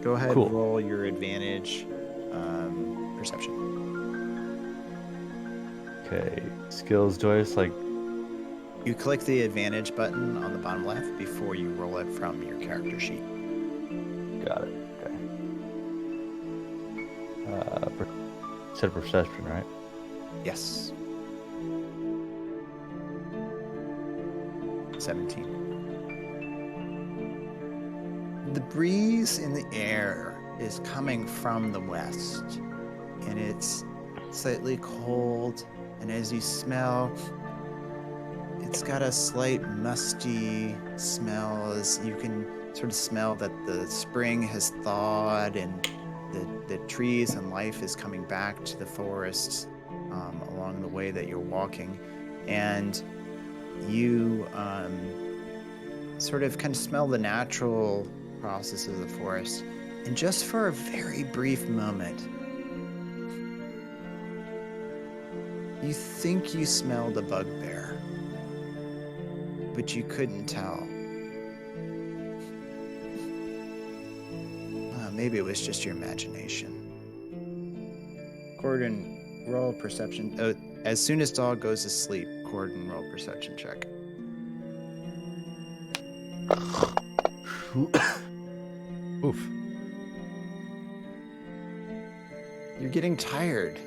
S2: Go ahead,
S4: Cool.
S2: roll your advantage perception.
S4: Okay, skills. Do I just like...
S2: You click the advantage button on the bottom left before you roll it from your character sheet.
S4: Got it. Okay. Said perception, right?
S2: Yes. 17. The breeze in the air is coming from the west, and it's slightly cold, and as you smell, it's got a slight musty smell as you can sort of smell that the spring has thawed and the trees and life is coming back to the forest along the way that you're walking. And you sort of kind of smell the natural processes of the forest. And just for a very brief moment, you think you smelled a bugbear, but you couldn't tell. Maybe it was just your imagination. Gordon, roll perception. As soon as dog goes to sleep, Gordon, roll perception check.
S1: Oof.
S2: You're getting tired.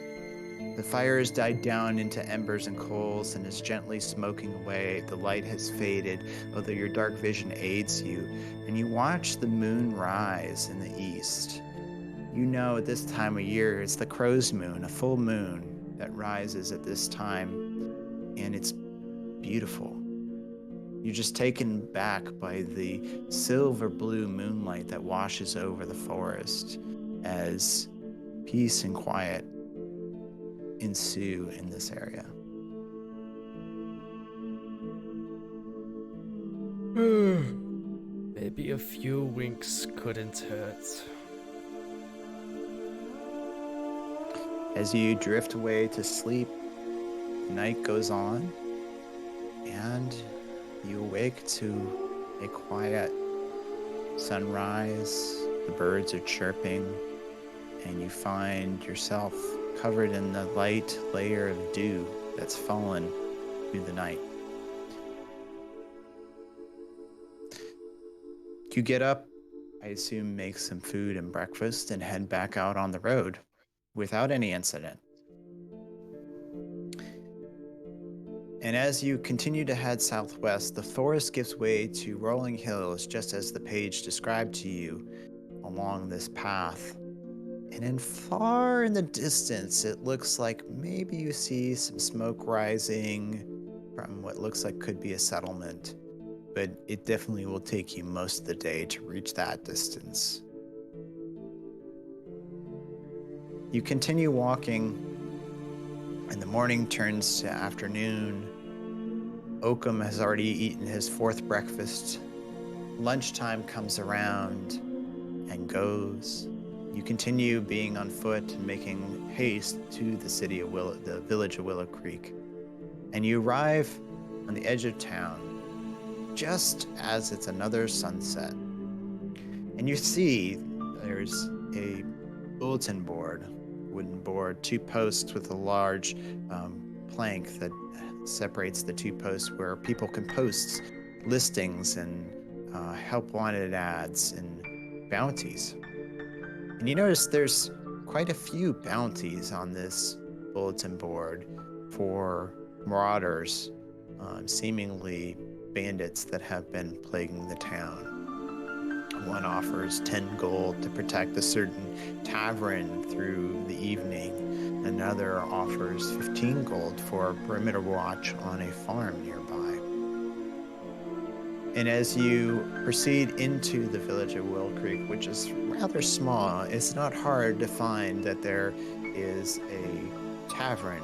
S2: The fire has died down into embers and coals and is gently smoking away. The light has faded, although your dark vision aids you, and you watch the moon rise in the east. You know at this time of year it's the crow's moon, a full moon that rises at this time, and it's beautiful. You're just taken back by the silver blue moonlight that washes over the forest as peace and quiet ensue in this area.
S1: Maybe a few winks couldn't hurt.
S2: As you drift away to sleep, the night goes on, and you awake to a quiet sunrise. The birds are chirping, and you find yourself covered in the light layer of dew that's fallen through the night. You get up, I assume make some food and breakfast, and head back out on the road without any incident. And as you continue to head southwest, the forest gives way to rolling hills, just as the page described to you along this path. And then far in the distance, it looks like maybe you see some smoke rising from what looks like could be a settlement, but it definitely will take you most of the day to reach that distance. You continue walking, and the morning turns to afternoon. Oakham has already eaten his fourth breakfast. Lunchtime comes around and goes. You continue being on foot and making haste to the the village of Willow Creek. And you arrive on the edge of town just as it's another sunset. And you see there's a bulletin board, wooden board, 2 posts with a large plank that separates the 2 posts where people can post listings and help wanted ads and bounties. And you notice there's quite a few bounties on this bulletin board for marauders, seemingly bandits that have been plaguing the town. One offers 10 gold to protect a certain tavern through the evening. Another offers 15 gold for a perimeter watch on a farm nearby. And as you proceed into the village of Willow Creek, which is rather small, it's not hard to find that there is a tavern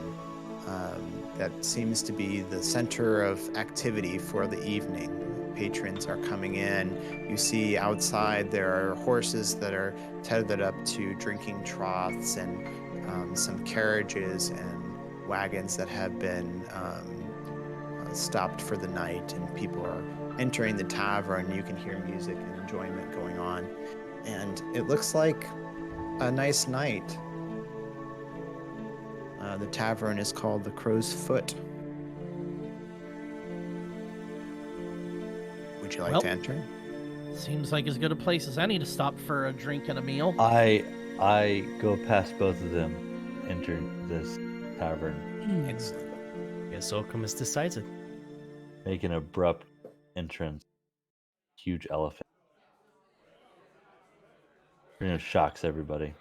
S2: that seems to be the center of activity for the evening. Patrons are coming in. You see outside there are horses that are tethered up to drinking troughs, and some carriages and wagons that have been stopped for the night, and people are entering the tavern. You can hear music and enjoyment going on, and it looks like a nice night. The tavern is called the Crow's Foot. Would you like to enter?
S3: Seems like as good a place as any to stop for a drink and a meal.
S4: I go past both of them, enter this tavern,
S2: Excellent.
S1: Guess Oakham is decided.
S4: make an abrupt entrance. Huge elephant. Pretty much shocks everybody.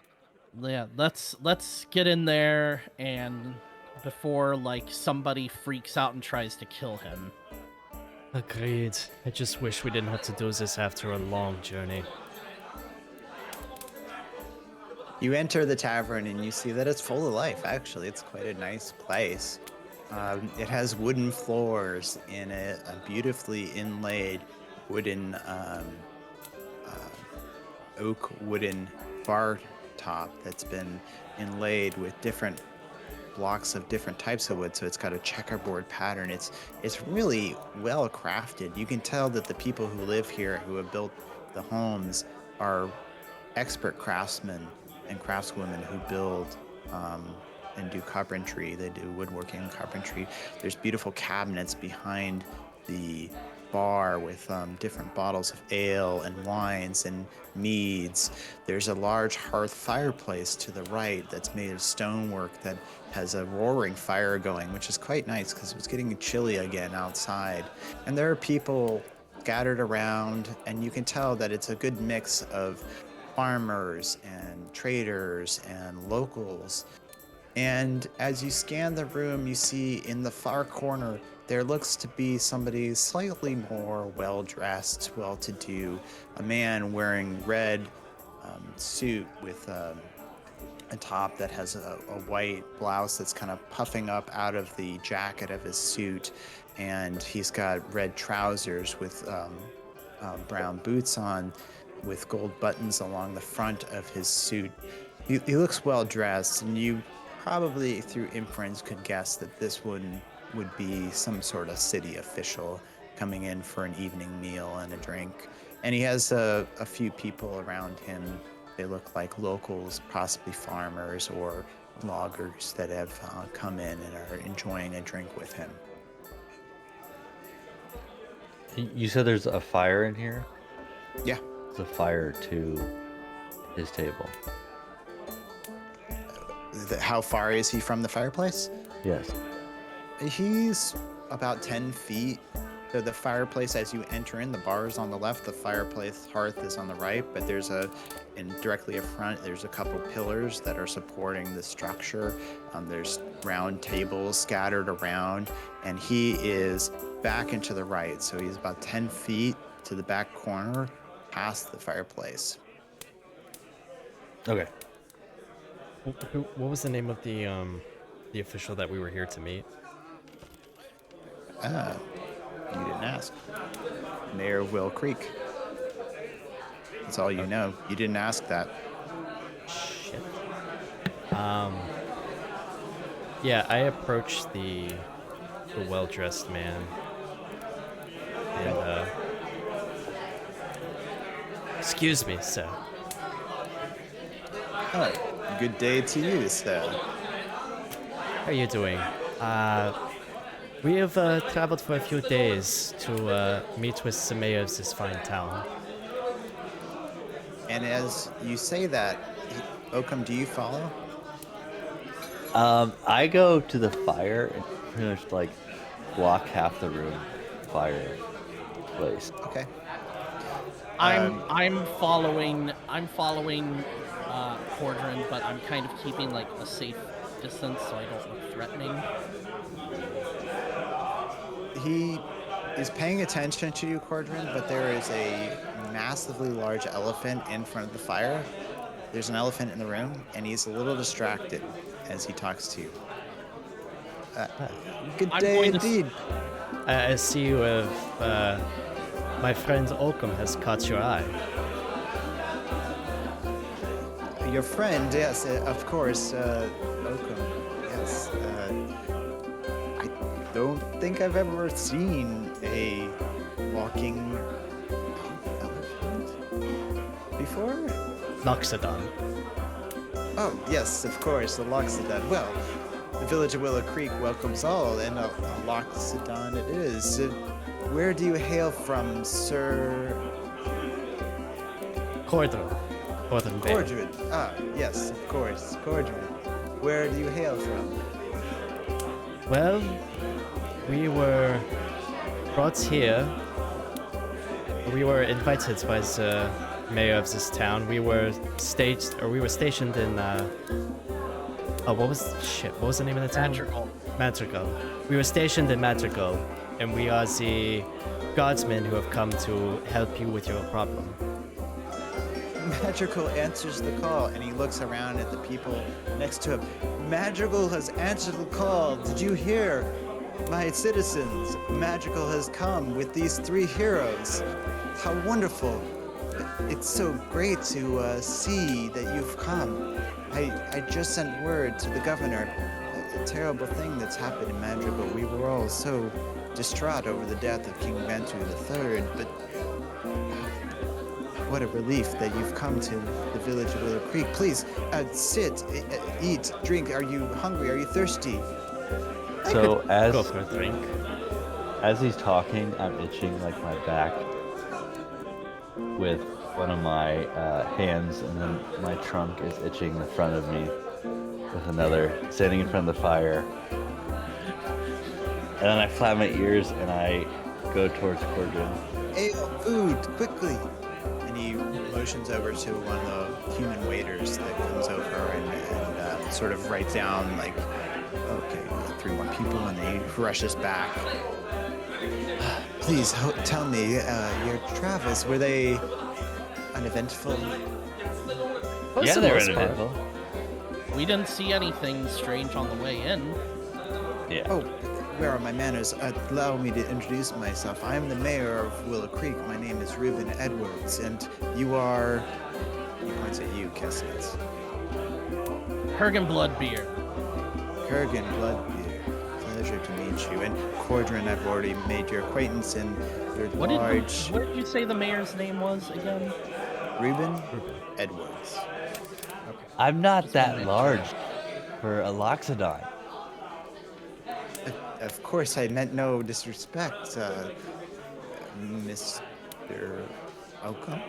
S3: Yeah, let's get in there and before like somebody freaks out and tries to kill him.
S1: Agreed. I just wish we didn't have to do this after a long journey.
S2: You enter the tavern and you see that it's full of life. Actually, it's quite a nice place. It has wooden floors in it, a beautifully inlaid wooden oak wooden bar top that's been inlaid with different blocks of different types of wood, so it's got a checkerboard pattern. It's really well crafted. You can tell that the people who live here, who have built the homes, are expert craftsmen and craftswomen who build and do carpentry. They do woodworking and carpentry. There's beautiful cabinets behind the bar with different bottles of ale and wines and meads. There's a large hearth fireplace to the right that's made of stonework that has a roaring fire going, which is quite nice because it was getting chilly again outside. And there are people scattered around, and you can tell that it's a good mix of farmers and traders and locals. And as you scan the room, you see in the far corner there looks to be somebody slightly more well-dressed, well-to-do, a man wearing red suit with a top that has a white blouse that's kind of puffing up out of the jacket of his suit, and he's got red trousers with brown boots on with gold buttons along the front of his suit. He looks well-dressed, and you probably through inference could guess that this one would be some sort of city official coming in for an evening meal and a drink. And he has a few people around him. They look like locals, possibly farmers or loggers that have come in and are enjoying a drink with him.
S4: You said there's a fire in here?
S2: Yeah.
S4: There's a fire to his table.
S2: How far is he from the fireplace?
S4: Yes.
S2: He's about 10 feet. So the fireplace, as you enter in, the bar is on the left, the fireplace hearth is on the right, but and directly in front, there's a couple pillars that are supporting the structure. There's round tables scattered around, and he is back and to the right. So he's about 10 feet to the back corner, past the fireplace.
S4: Okay.
S1: What was the name of the official that we were here to meet?
S2: You didn't ask. Mayor of Willow Creek. That's all you know. You didn't ask that.
S1: Shit. Yeah, I approached the well-dressed man, and excuse me, sir.
S2: Oh, good day to you, sir.
S1: How are you doing? We have traveled for a few days to meet with the mayor of this fine town.
S2: And as you say that, Oakham, do you follow?
S4: I go to the fire and pretty much like block half the room. Fireplace.
S2: Okay.
S3: I'm following Cordrin, but I'm kind of keeping like a safe distance so I don't look threatening.
S2: He is paying attention to you, Cordrin, but there is a massively large elephant in front of the fire. There's an elephant in the room, and he's a little distracted as he talks to you. Good
S3: I'm
S2: day
S3: going to
S2: indeed.
S1: I see you have, my friend Oakham has caught your eye.
S2: Your friend, yes, of course, Oakham. Yes. I don't think I've ever seen a walking elephant before.
S1: Noxodon.
S2: Oh, yes, of course, the Loxodon. Well, the village of Willow Creek welcomes all, and a Loxodon it is. Where do you hail from, Sir
S1: Cordon. Cordon Vale.
S2: Cordred? Ah, yes, of course, Cordred. Where do you hail from?
S1: Well, we were brought here. We were invited by the mayor of this town. We were stationed in what was the name of the town?
S3: Madrigal.
S1: Madrigal. We were stationed in Madrigal, and we are the guardsmen who have come to help you with your problem.
S2: Madrigal answers the call, and he looks around at the people next to him. Madrigal has answered the call. Did you hear? My citizens, Madrigal has come with these 3 heroes. How wonderful. It's so great to see that you've come. I just sent word to the governor. A terrible thing that's happened in Madrigal. We were all so distraught over the death of King Ventu III, but what a relief that you've come to the village of Willow Creek. Please, sit, eat, drink. Are you hungry? Are you thirsty?
S4: So
S1: Go for a drink.
S4: as he's talking, I'm itching like my back with one of my hands, and then my trunk is itching in front of me with another, standing in front of the fire. And then I flap my ears and I go towards Cordrin.
S2: Ale, food, quickly. And he motions over to one of the human waiters that comes over and sort of writes down, like, okay, 3 more people, and he rushes back. Please tell me, your travels, were they uneventful?
S1: For
S4: Yeah,
S1: the
S4: they're
S1: most part.
S4: uneventful.
S3: We didn't see anything strange on the way in.
S4: Yeah.
S2: Oh, where are my manners? Allow me to introduce myself. I am the mayor of Willow Creek. My name is Reuben Edwards, and you are... He points at you, Kessnitz.
S3: Hergen Bloodbeard.
S2: Kurgan Bloodbeard. Pleasure to meet you. And Cordrin, I've already made your acquaintance, and you're
S3: What
S2: large...
S3: did you say the mayor's name was again?
S2: Reuben Edwards.
S4: I'm not that large for a Loxodon.
S2: Of course, I meant no disrespect, Mr. Oakham.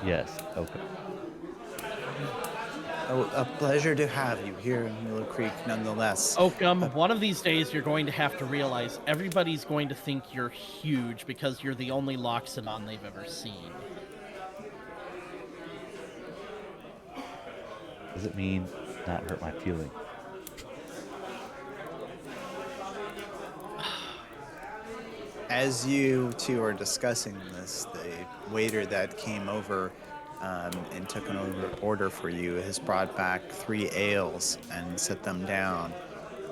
S4: Yes, okay.
S2: Oh, a pleasure to have you here in Willow Creek, nonetheless.
S3: Oakham, one of these days you're going to have to realize everybody's going to think you're huge because you're the only Loxodon they've ever seen.
S4: Does it mean not hurt my feeling?
S2: As you two are discussing this, the waiter that came over and took an order for you has brought back 3 ales and set them down,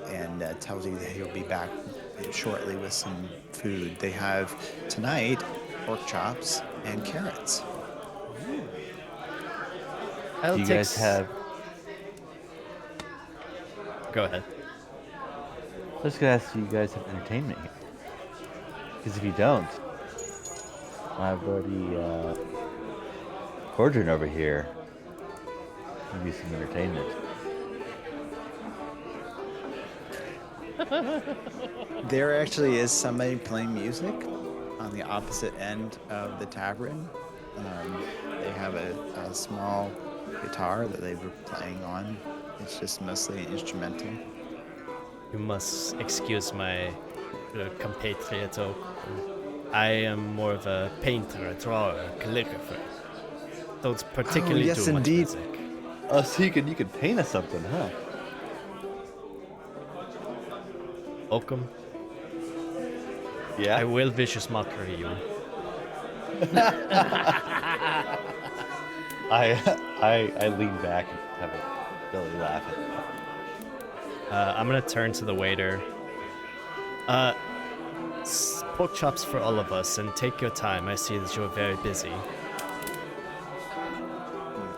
S2: and tells you that he'll be back shortly with some food. They have tonight pork chops and carrots.
S1: I'll
S4: Do you
S1: take
S4: guys have...
S1: Go ahead.
S4: I was gonna ask, do you guys have entertainment here? Because if you don't, my buddy Cordrin over here give you some entertainment.
S2: There actually is somebody playing music on the opposite end of the tavern. They have a small guitar that they were playing on. It's just mostly instrumental.
S1: You must excuse my compatriot. I am more of a painter, a drawer, a calligrapher. Don't particularly
S2: yes,
S1: do much
S2: indeed.
S1: music.
S4: Oh, so you could paint us something, huh?
S1: Oakham,
S4: Yeah.
S1: I will vicious mockery you.
S4: I lean back and have a belly laughing.
S1: I'm gonna turn to the waiter. Pork chops for all of us, and take your time. I see that you're very busy.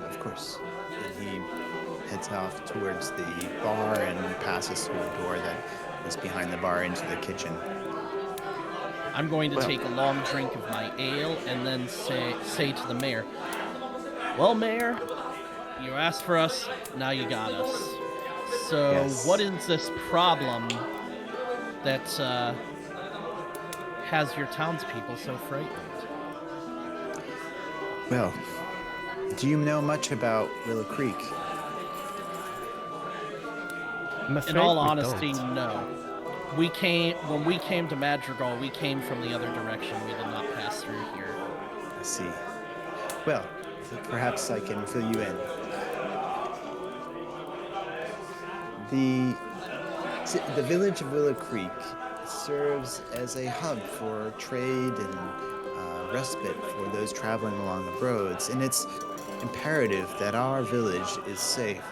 S2: Of course. And he heads off towards the bar and passes through a door that is behind the bar into the kitchen.
S3: I'm going to
S2: Well-
S3: take a long drink of my ale and then say to the mayor, "Well, Mayor, you asked for us, now you got us. So
S2: Yes.
S3: what is this problem that has your townspeople so frightened?"
S2: Well, do you know much about Willow Creek?
S1: I'm afraid
S3: In all
S1: we
S3: honesty,
S1: don't.
S3: no. When we came to Madrigal, we came from the other direction. We did not pass through here.
S2: I see. Well, perhaps I can fill you in. The village of Willow Creek serves as a hub for trade and respite for those traveling along the roads, and it's imperative that our village is safe.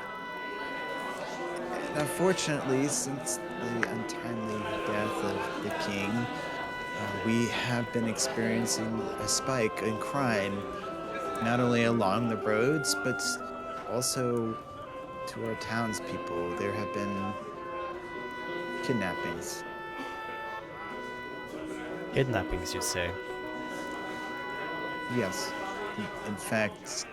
S2: And unfortunately, since the untimely death of the king, we have been experiencing a spike in crime, not only along the roads, but also to our townspeople. There have been kidnappings.
S1: Kidnappings, you say?
S2: Yes. In fact,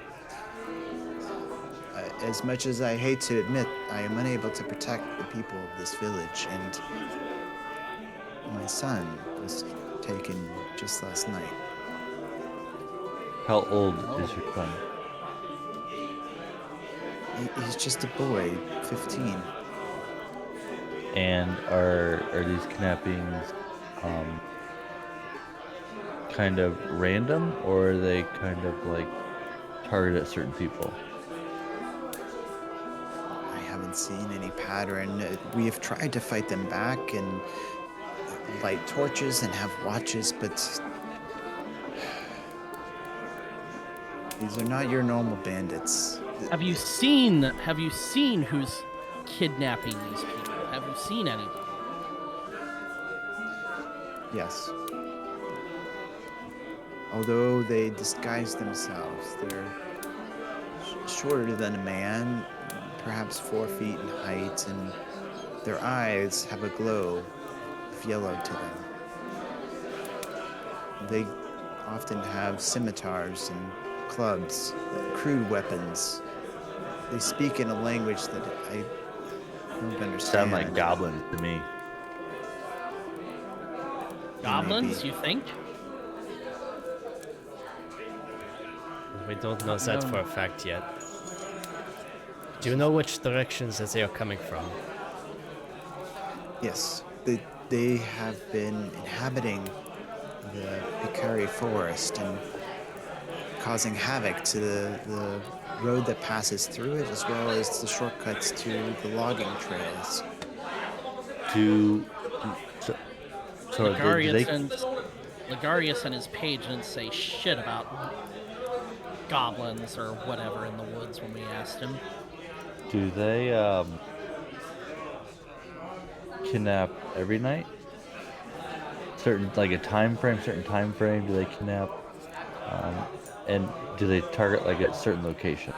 S2: as much as I hate to admit, I am unable to protect the people of this village, and my son was taken just last night.
S4: How old is your son?
S2: He's just a boy, 15.
S4: And are these kidnappings kind of random, or are they kind of like targeted at certain people?
S2: I haven't seen any pattern. We have tried to fight them back and light torches and have watches, but these are not your normal bandits.
S3: Have you seen who's kidnapping these people? Have you seen anybody?
S2: Yes. Although they disguise themselves, they're shorter than a man, perhaps 4 feet in height, and their eyes have a glow of yellow to them. They often have scimitars and clubs, crude weapons. They speak in a language that I don't understand.
S4: Sound like goblins to me.
S3: Goblins,
S2: Maybe.
S3: you think?
S1: We don't know that for a fact yet. Do you know which directions that they are coming from?
S2: Yes, they have been inhabiting the Picari forest and causing havoc to the road that passes through it, as well as the shortcuts to the logging trails.
S4: So
S3: Ligarius and his page didn't say shit about goblins or whatever in the woods when we asked him.
S4: do they kidnap every night? Certain time frame? Do they kidnap? And do they target like a certain location?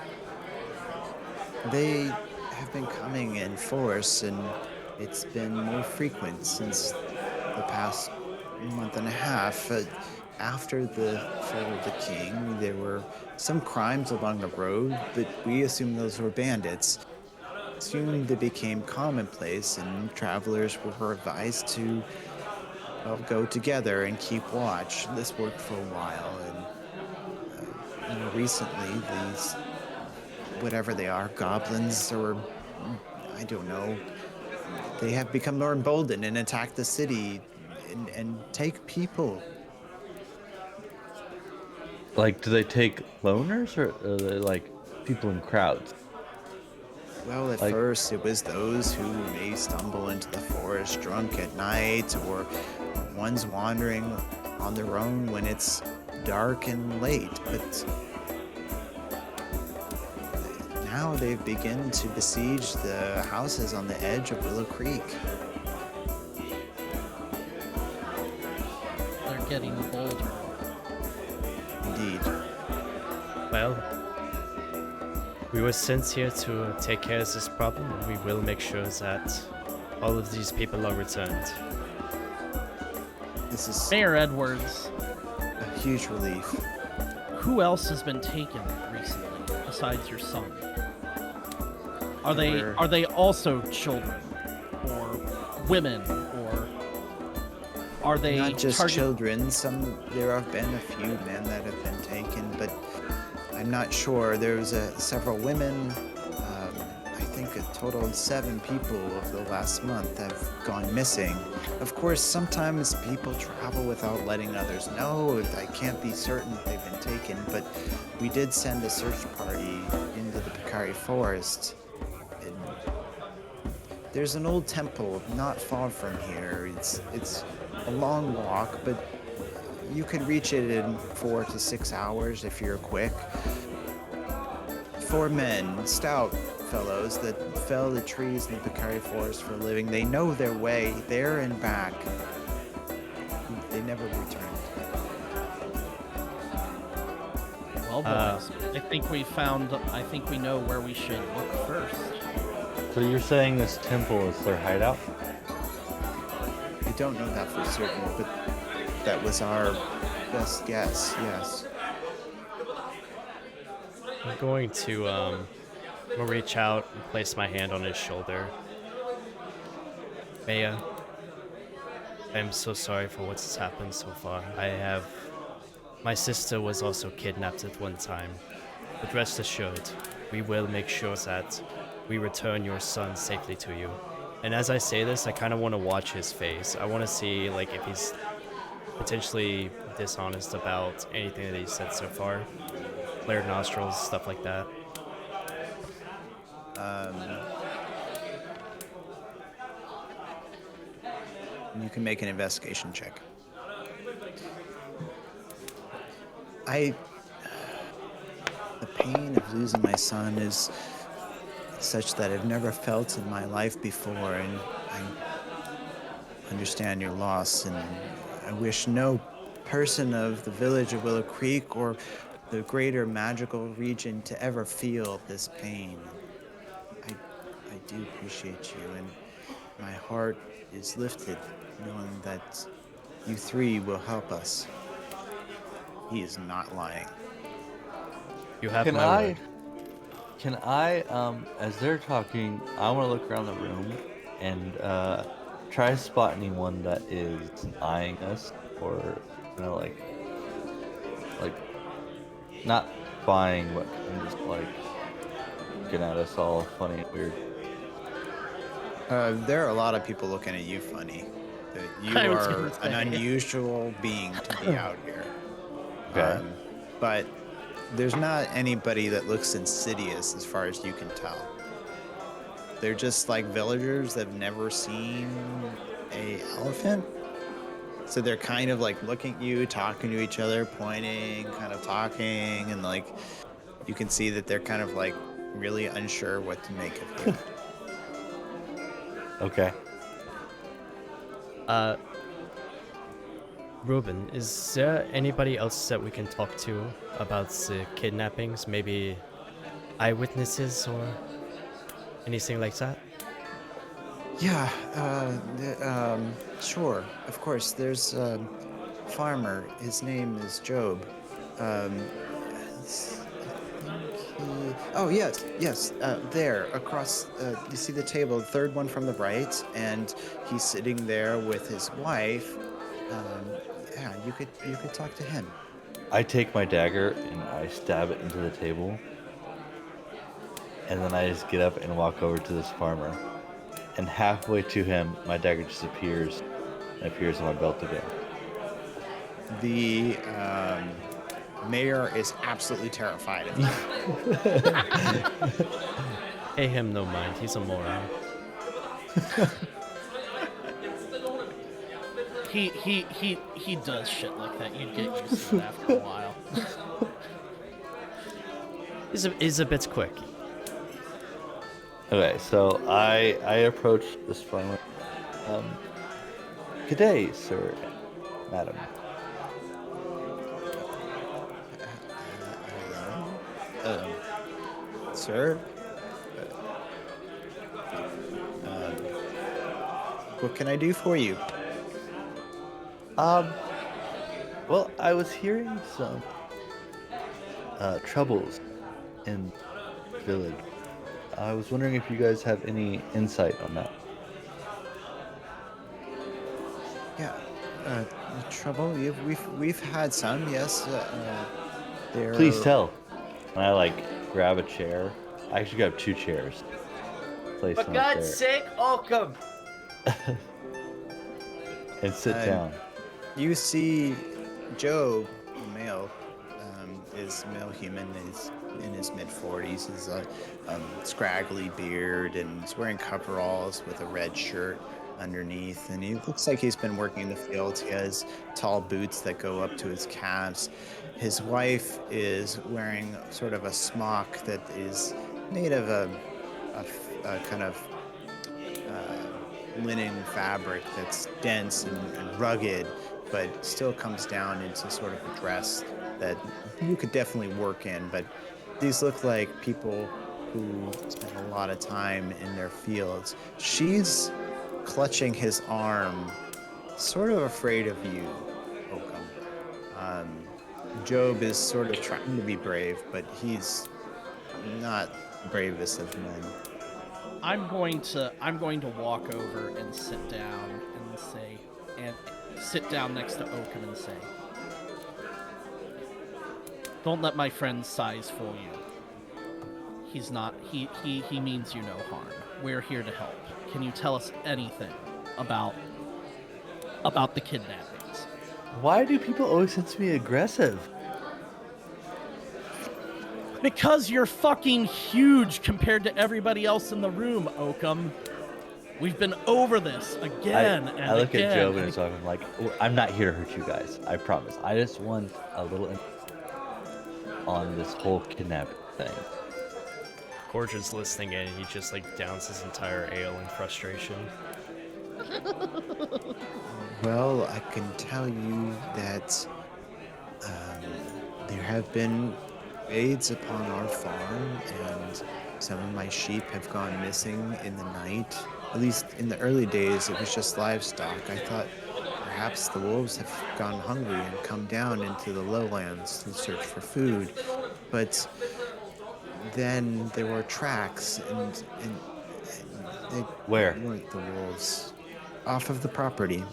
S2: They have been coming in force, and it's been more frequent since the past month and a half. After the fall of the king, there were some crimes along the road, but we assumed those were bandits. Soon they became commonplace, and travelers were advised to go together and keep watch. This worked for a while, and recently these, whatever they are, goblins or I don't know, they have become more emboldened and attack the city and take people.
S4: Like, do they take loners, or are they like people in crowds?
S2: Well, at
S4: Like-
S2: first it was those who may stumble into the forest drunk at night, or ones wandering on their own when it's dark and late. But now they've begun to besiege the houses on the edge of Willow Creek.
S3: They're getting bolder.
S2: Indeed.
S1: Well, we were sent here to take care of this problem, and we will make sure that all of these people are returned.
S2: This is
S3: Mayor Edwards,
S2: a huge relief.
S3: who else has been taken recently besides your son? Are they also children or women, or are they
S2: Not just children. There have been a few men that have been taken, but I'm not sure. There's several women. I think a total of 7 people over the last month have gone missing. Of course, sometimes people travel without letting others know. I can't be certain that they've been taken, but we did send a search party into the Picari Forest. And there's an old temple not far from here. It's a long walk, but you could reach it in 4 to 6 hours if you're quick. 4 men, stout fellows that fell the trees in the Picari Forest for a living. They know their way there and back. They never returned.
S3: Well, boys, I think we know where we should look first.
S4: So you're saying this temple is their hideout?
S2: I don't know that for certain, but that was our best guess, yes.
S1: I'm going to reach out and place my hand on his shoulder. Maya, I'm so sorry for what's happened so far. My sister was also kidnapped at one time, but rest assured, we will make sure that we return your son safely to you. And as I say this, I kind of want to watch his face. I want to see, like, if he's potentially dishonest about anything that he said so far. Flared nostrils, stuff like that.
S2: You can make an investigation check. The pain of losing my son is such that I've never felt in my life before, and I understand your loss, and I wish no person of the village of Willow Creek or the greater magical region to ever feel this pain. I do appreciate you, and my heart is lifted knowing that you 3 will help us. He is not lying.
S1: You have my word.
S4: Can I, as they're talking, I want to look around the room and try to spot anyone that is eyeing us, or like not spying, but just like looking at us all funny and weird.
S2: There are a lot of people looking at you funny. You
S3: I was
S2: are
S3: gonna
S2: an
S3: say.
S2: unusual being to be out here.
S4: Okay.
S2: But there's not anybody that looks insidious as far as you can tell. They're just like villagers that have never seen a elephant. So they're kind of like looking at you, talking to each other, pointing, kind of talking, and like you can see that they're kind of like really unsure what to make of you.
S4: Okay.
S1: Ruben, is there anybody else that we can talk to about the kidnappings? Maybe eyewitnesses or anything like that?
S2: Yeah, sure. Of course, there's a farmer. His name is Job. Oh, yes. There, across, you see the table, the third one from the right, and he's sitting there with his wife. Yeah, you could talk to him.
S4: I take my dagger and I stab it into the table, and then I just get up and walk over to this farmer. And halfway to him, my dagger disappears and appears on my belt again.
S2: The mayor is absolutely terrified of you.
S1: Pay him no mind, he's a moron.
S3: He does shit like that. You get used to it after a while.
S1: He's a bit quirky.
S4: Okay, so I approach this farmer. Good day, sir, madam.
S2: Hello? Sir? Um, what can I do for you?
S4: Um, well, I was hearing some troubles in the village. I was wondering if you guys have any insight on that.
S2: Yeah. Uh, trouble? We've had some, yes.
S4: Please
S2: They're
S4: tell. And I grab a chair. I actually grab two chairs, place
S1: For
S4: them up
S1: God's
S4: there,
S1: sake, Oakham!
S4: and sit
S2: um,
S4: down.
S2: you see Joe, the male, is male human, is in his mid-40s. He's a scraggly beard and he's wearing coveralls with a red shirt underneath. And he looks like he's been working in the fields. He has tall boots that go up to his calves. His wife is wearing sort of a smock that is made of a kind of linen fabric that's dense and rugged, but still comes down into sort of a dress that you could definitely work in. But these look like people who spend a lot of time in their fields. She's clutching his arm, sort of afraid of you, Oakham. Um, Job is sort of trying to be brave, but he's not the bravest of men.
S3: I'm going to walk over and sit down and sit down next to Oakham and say, "Don't let my friend's size fool you. He's not. He means you no harm. We're here to help. Can you tell us anything about the kidnappings?"
S4: Why do people always seem to be aggressive?
S3: Because you're fucking huge compared to everybody else in the room, Oakham. We've been over this again and
S4: I look
S3: again.
S4: at Job and it's I'm like, I'm not here to hurt you guys. I promise. I just want a little on this whole kidnapping thing.
S1: Gorge's listening in, and he just downs his entire ale in frustration.
S2: Well, I can tell you that there have been raids upon our farm, and some of my sheep have gone missing in the night. At least in the early days, it was just livestock. I thought perhaps the wolves have gone hungry and come down into the lowlands to search for food. But then there were tracks, and they
S4: Where?
S2: weren't the wolves. Off of the property,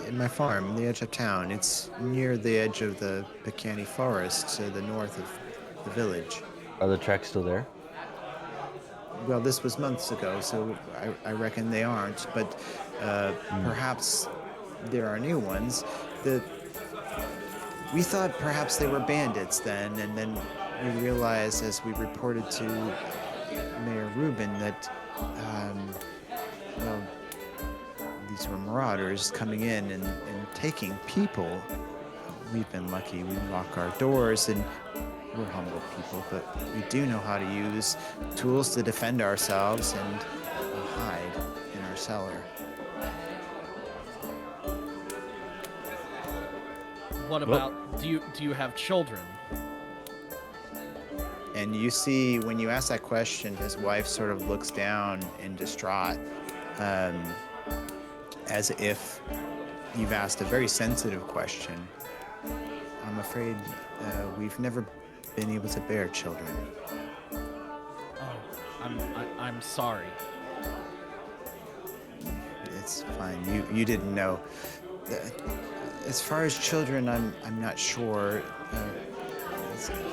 S2: in my farm, the edge of town. It's near the edge of the Picani Forest to the north of the village.
S4: Are the tracks still there?
S2: Well, this was months ago, so I reckon they aren't, but perhaps there are new ones. We thought perhaps they were bandits then, and then we realized as we reported to Mayor Rubin that, well, these were marauders coming in and taking people. We've been lucky. We lock our doors, and we're humble people, but we do know how to use tools to defend ourselves and hide in our cellar.
S3: What about do you have children?
S2: And you see, when you ask that question, his wife sort of looks down in distraught, as if you've asked a very sensitive question. I'm afraid we've never been able to bear children.
S3: Oh, I'm sorry.
S2: It's fine. You didn't know. As far as children, I'm not sure.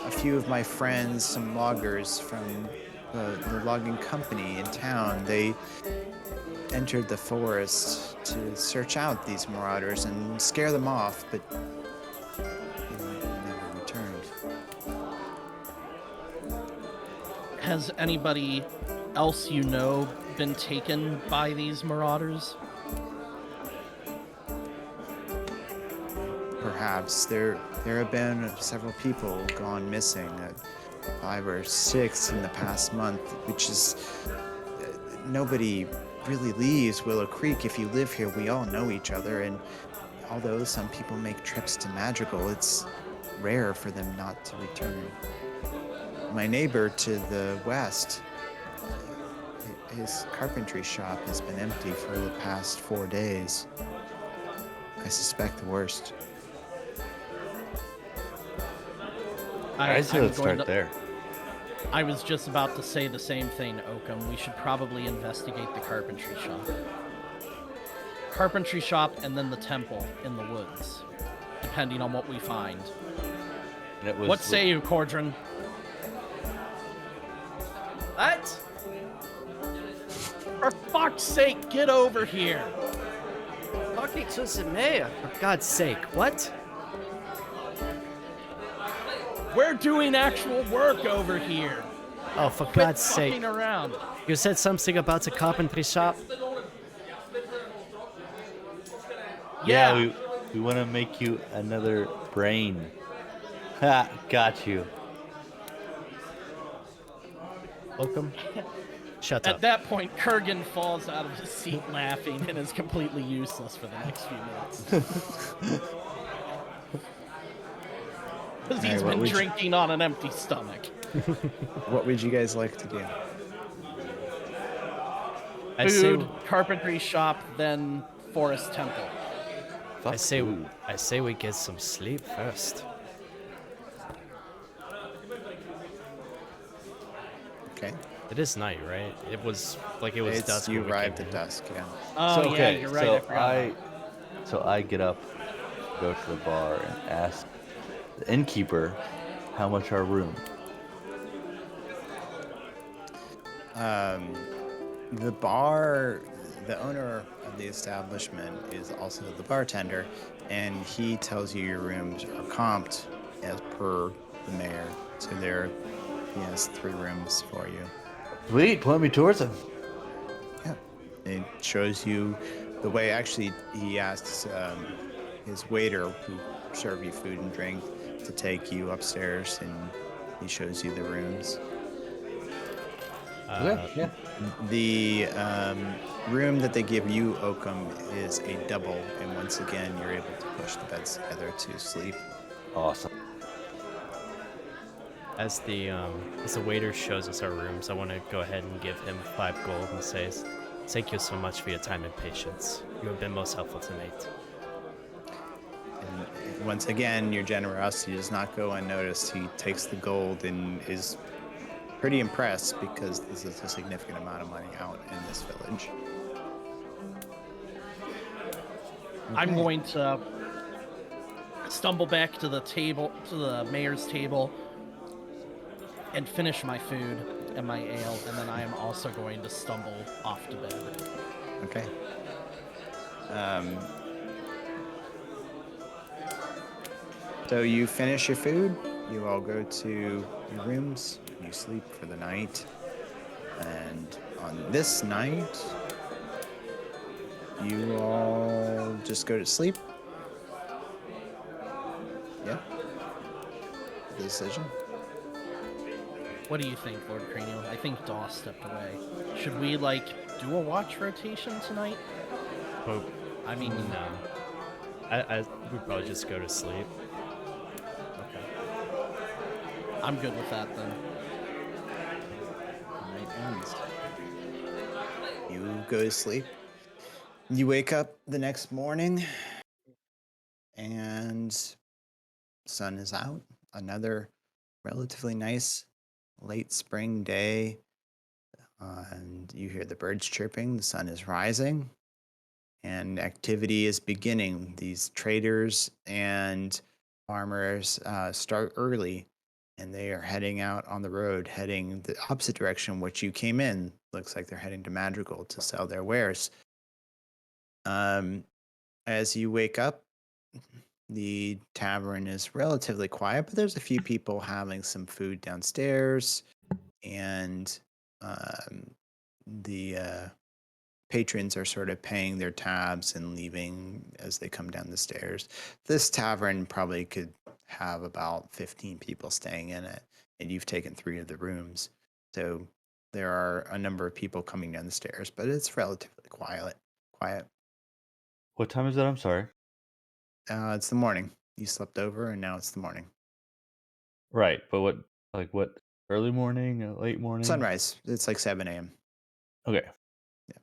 S2: A few of my friends, some loggers from the logging company in town, they entered the forest to search out these marauders and scare them off, but they never returned.
S3: Has anybody else you know been taken by these marauders?
S2: Perhaps there have been several people gone missing, 5 or 6 in the past month, which is nobody really leaves Willow Creek. If you live here, we all know each other, and although some people make trips to Madrigal, it's rare for them not to return. My neighbor to the west, his carpentry shop has been empty for the past 4 days. I suspect the worst.
S4: I say
S3: I'm
S4: let's
S3: going
S4: start
S3: to-
S4: there.
S3: I was just about to say the same thing, Oakham. We should probably investigate the carpentry shop. Carpentry shop and then the temple in the woods, depending on what we find.
S4: And it was
S3: What say you, Cordron?
S1: What?
S3: For fuck's sake, get over here!
S1: Talking to the mayor, for God's sake. What?
S3: We're doing actual work over here.
S1: Oh, for
S3: Quit
S1: God's sake.
S3: fucking around.
S1: You said something about the carpentry shop?
S3: Yeah.
S4: we want to make you another brain. Ha, got you.
S1: Oakham? Shut
S3: At
S1: up.
S3: that point, Kurgan falls out of his seat laughing and is completely useless for the next few minutes. Because he's
S2: Alright, what
S3: been
S2: would you-
S3: drinking on an empty stomach.
S2: What would you guys like to do?
S1: I say,
S3: Food, carpentry shop, then forest temple.
S1: I say we get some sleep first.
S2: Okay.
S1: It is night, right? It was dusk.
S2: You
S1: when we
S2: arrived
S1: came
S2: at
S1: in.
S2: dusk, yeah.
S3: Oh,
S4: So,
S3: yeah, you're right. I forgot.
S4: So I get up, go to the bar, and ask the innkeeper how much our room.
S2: The bar, the owner of the establishment is also the bartender, and he tells you your rooms are comped as per the mayor. So he has 3 rooms for you.
S4: Sweet, point me towards him.
S2: Yeah. It shows you the way. Actually, he asks his waiter who serve you food and drink to take you upstairs, and he shows you the rooms.
S4: Yeah.
S2: The room that they give you, Oakham, is a double, and once again, you're able to push the beds together to sleep.
S4: Awesome.
S1: As the waiter shows us our rooms, I want to go ahead and give him 5 gold and say, "Thank you so much for your time and patience. You have been most helpful tonight."
S2: And once again, your generosity does not go unnoticed. He takes the gold and is pretty impressed because this is a significant amount of money out in this village.
S3: I'm going to stumble back to the table, to the mayor's table, and finish my food and my ale, and then I am also going to stumble off to bed.
S2: Okay. So you finish your food, you all go to your rooms, you sleep for the night, and on this night, you all just go to sleep. Yeah. The decision.
S3: What do you think, Lord Cranial? I think Doss stepped away. Should we, do a watch rotation tonight?
S1: Oh,
S3: I mean,
S1: no. I would probably just go to sleep.
S3: Okay. I'm good with that, then.
S2: Night ends. You go to sleep. You wake up the next morning, and sun is out. Another relatively nice late spring day, and you hear the birds chirping. The sun is rising, and activity is beginning. These traders and farmers start early, and they are heading out on the road, heading the opposite direction which you came in. Looks like they're heading to Madrigal to sell their wares. As you wake up, the tavern is relatively quiet, but there's a few people having some food downstairs, and the patrons are sort of paying their tabs and leaving as they come down the stairs. This tavern probably could have about 15 people staying in it, and you've taken 3 of the rooms. So there are a number of people coming down the stairs, but it's relatively quiet.
S4: What time is it? I'm sorry.
S2: It's the morning. You slept over, and now it's the morning.
S4: Right, but what? Early morning, late morning?
S2: Sunrise. It's like 7 a.m.
S4: Okay.
S2: Yeah.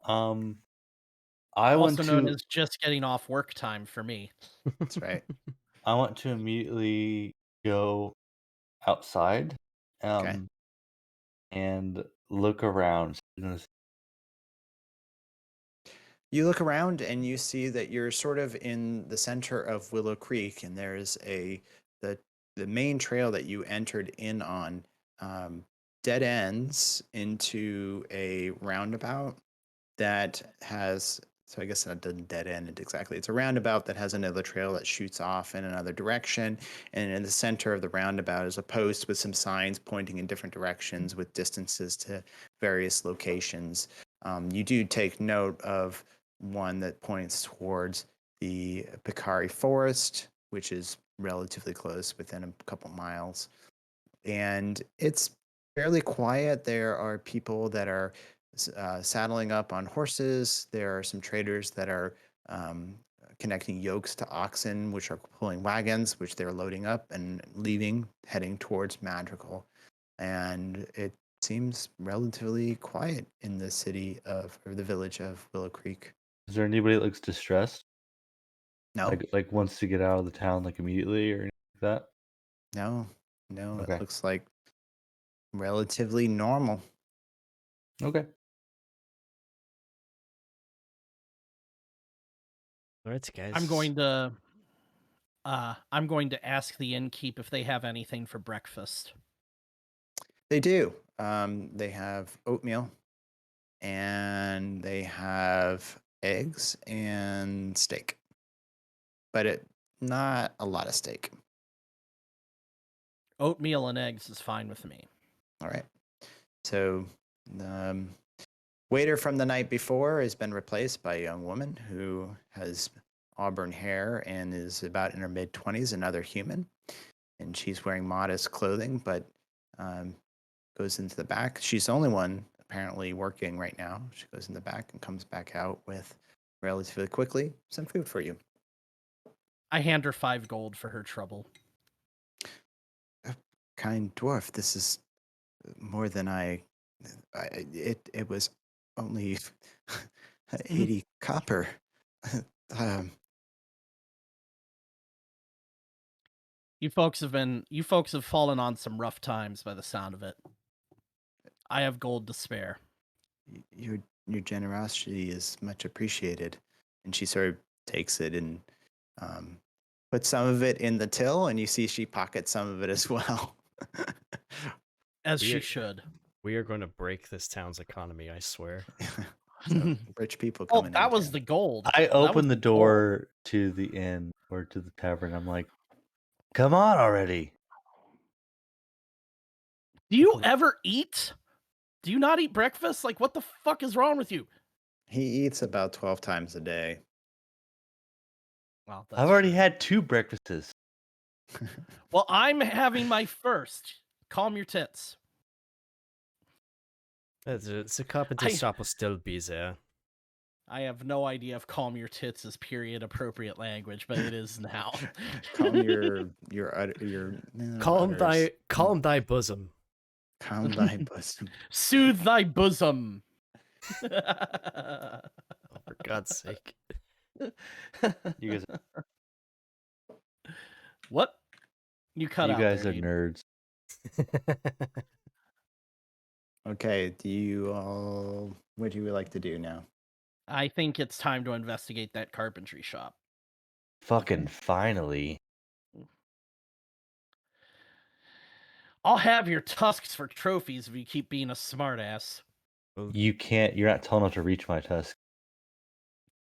S4: I want
S3: Also known
S4: to.
S3: as just getting off work time for me.
S2: That's right.
S4: I want to immediately go outside,
S2: Okay.
S4: and look around.
S2: You look around and you see that you're sort of in the center of Willow Creek, and there's the main trail that you entered in on dead ends into a roundabout that has. So I guess that doesn't dead end it exactly. It's a roundabout that has another trail that shoots off in another direction, and in the center of the roundabout is a post with some signs pointing in different directions with distances to various locations. You do take note of one that points towards the Picari Forest, which is relatively close, within a couple miles. And it's fairly quiet. There are people that are saddling up on horses. There are some traders that are connecting yokes to oxen, which are pulling wagons, which they're loading up and leaving, heading towards Madrigal. And it seems relatively quiet in the or the village of Willow Creek.
S4: Is there anybody that looks distressed?
S2: No,
S4: Like wants to get out of the town like immediately or anything like that?
S2: no, no. It
S4: Okay.
S2: looks like relatively normal.
S4: Okay.
S1: All right, guys.
S3: I'm going to ask the innkeep if they have anything for breakfast.
S2: They do. They have oatmeal, and they have eggs and steak, but not a lot of steak.
S3: Oatmeal and eggs is fine with me.
S2: All right. So, waiter from the night before has been replaced by a young woman who has auburn hair and is about in her mid-20s, another human, and she's wearing modest clothing, but goes into the back. She's the only one apparently working right now. She goes in the back and comes back out with relatively quickly some food for you.
S3: I hand her 5 gold for her trouble.
S2: Kind dwarf, this is more than it was only 80 copper.
S3: You folks have fallen on some rough times by the sound of it. I have gold to spare.
S2: Your generosity is much appreciated. And she sort of takes it and puts some of it in the till, and you see she pockets some of it as well.
S3: As she should.
S1: We are going to break this town's economy, I swear.
S2: So, rich people
S3: Oh,
S2: coming in.
S3: that was the gold.
S4: I
S3: That was
S4: open the
S3: gold.
S4: door to the inn or to the tavern. I'm like, come on already.
S3: Do you ever eat? Do you not eat breakfast? Like, what the fuck is wrong with you?
S2: He eats about 12 times a day.
S3: Well,
S4: I've already had 2 breakfasts.
S3: Well, I'm having my first. Calm your tits.
S1: The carpenter shop will still be there.
S3: I have no idea if "calm your tits" is period appropriate language, but it is now.
S2: Calm your
S1: Calm
S2: udders.
S1: thy bosom.
S2: Calm thy bosom.
S3: Soothe thy bosom.
S1: Oh, for God's sake.
S4: You guys,
S3: What? You cut
S4: you
S3: out
S4: guys
S3: there,
S4: are
S3: dude.
S4: nerds.
S2: Okay, what do you like to do now?
S3: I think it's time to investigate that carpentry shop.
S4: Fucking finally.
S3: I'll have your tusks for trophies if you keep being a smartass.
S4: You're not tall enough to reach my tusk.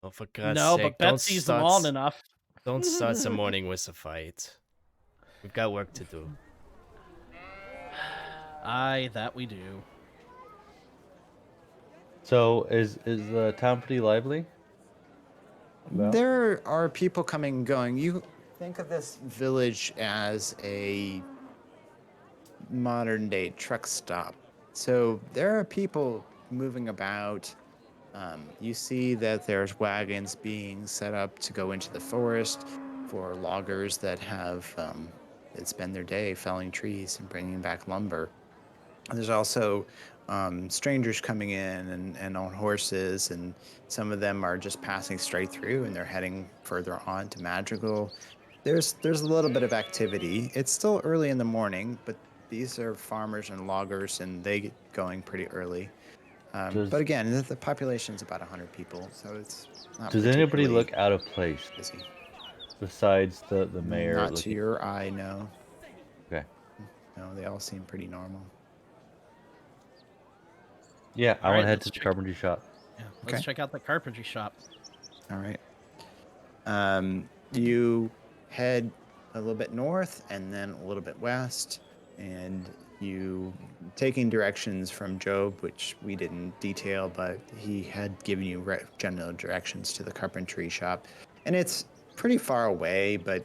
S1: Oh, for God's
S3: No,
S1: sake,
S3: but Betsy's long enough.
S1: Don't start the morning with a fight. We've got work to do.
S3: Aye, that we do.
S4: So is the town pretty lively? Well,
S2: There are people coming and going. You think of this village as a modern day truck stop So there are people moving about. You see that there's wagons being set up to go into the forest for loggers that have that spend their day felling trees and bringing back lumber. There's also strangers coming in and on horses, and some of them are just passing straight through and they're heading further on to Madrigal. There's a little bit of activity. It's still early in the morning, but these are farmers and loggers, and they get going pretty early. But
S4: Does
S2: again, the population's about 100 people, so it's not
S4: does anybody
S2: particularly
S4: look out of place
S2: busy.
S4: besides the mayor
S2: Not to
S4: looking?
S2: your eye, no.
S4: Okay.
S2: No, they all seem pretty normal.
S4: Yeah, I
S3: All
S4: want
S3: right,
S4: to head
S3: let's
S4: to the
S3: check.
S4: carpentry shop.
S3: Yeah,
S2: Okay.
S3: let's check out the carpentry shop.
S2: All right. You head a little bit north and then a little bit west, and you taking directions from Job, which we didn't detail, but he had given you general directions to the carpentry shop, and it's pretty far away, but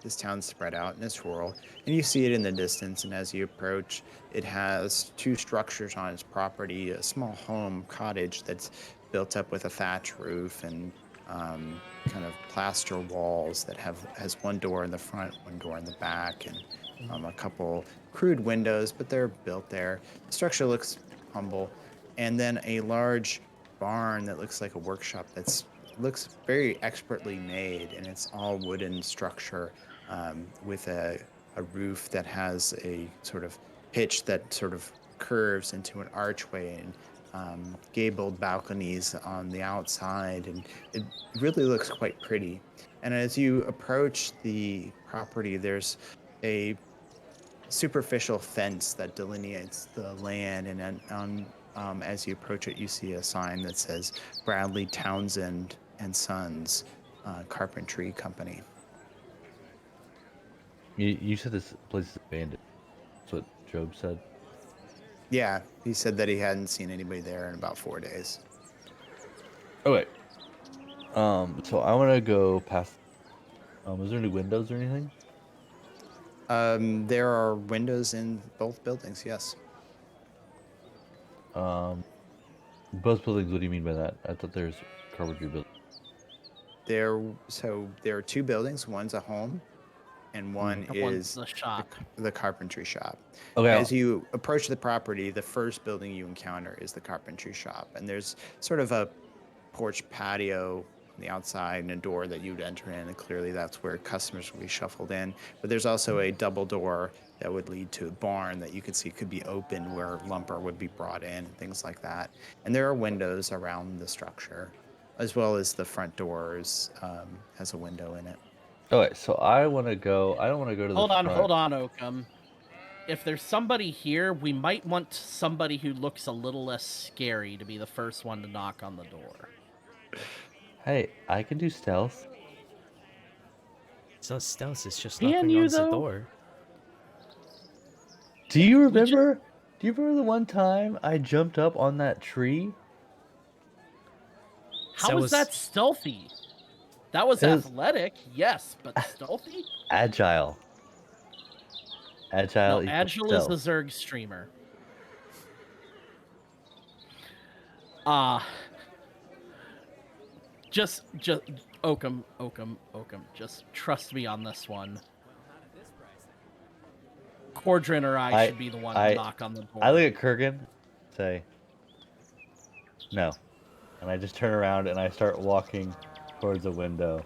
S2: this town's spread out and it's rural, and you see it in the distance. And as you approach, it has two structures on its property: a small home cottage that's built up with a thatch roof and kind of plaster walls that has one door in the front, one door in the back, and a couple crude windows, but they're built there. The structure looks humble, and then a large barn that looks like a workshop looks very expertly made, and it's all wooden structure with a roof that has a sort of pitch that sort of curves into an archway, and gabled balconies on the outside, and it really looks quite pretty. And as you approach the property, there's a superficial fence that delineates the land, and as you approach it, you see a sign that says Bradley Townsend and Sons Carpentry Company.
S4: You said this place is abandoned. That's what Job said.
S2: Yeah, he said that he hadn't seen anybody there in about 4 days.
S4: Okay. So I want to go past. Is there any windows or anything?
S2: There are windows in both buildings, yes.
S4: Both buildings. What do you mean by that? I thought there's carpentry building.
S2: There are two buildings. One's a home, and one
S3: And one's
S2: is
S3: the shop.
S2: the carpentry shop.
S4: Okay.
S2: As you approach the property, the first building you encounter is the carpentry shop, and there's sort of a porch patio on the outside and a door that you'd enter in, and clearly that's where customers will be shuffled in. But there's also a double door that would lead to a barn that you could see could be open, where lumber would be brought in and things like that. And there are windows around the structure, as well as the front doors has a window in it.
S4: Okay, so I want to go. I don't want to go to the front.
S3: Hold on, Oakham. If there's somebody here, we might want somebody who looks a little less scary to be the first one to knock on the door.
S4: Hey, I can do stealth.
S1: It's not stealth, it's just
S3: Can
S1: knocking
S3: you,
S1: on the
S3: though?
S1: door.
S4: Do you remember? Do you remember the one time I jumped up on that tree?
S3: How is that stealthy? That was
S4: It was-
S3: athletic, yes, but stealthy?
S4: Agile. Agile.
S3: No,
S4: equals
S3: Agile is
S4: stealth.
S3: the Zerg streamer. Just Oakham, just trust me on this one. Cordrin or I should be the one to knock on the door.
S4: I look at Kurgan, say, no. And I just turn around and I start walking towards the window.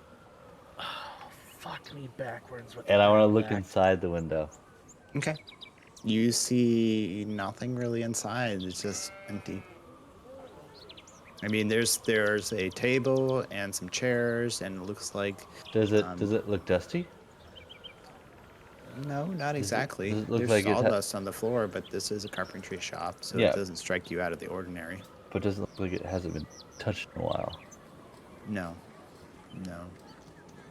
S3: Fuck me backwards with
S4: And I want to look
S3: back.
S4: inside the window.
S2: Okay. You see nothing really inside. It's just empty. I mean, there's a table and some chairs, and it looks like.
S4: Does it look dusty?
S2: No, not exactly.
S4: Does it look
S2: There's
S4: like it's
S2: sawdust on the floor, but this is a carpentry shop, so
S4: Yeah.
S2: it doesn't strike you out of the ordinary.
S4: But does it look like it hasn't been touched in a while?
S2: No.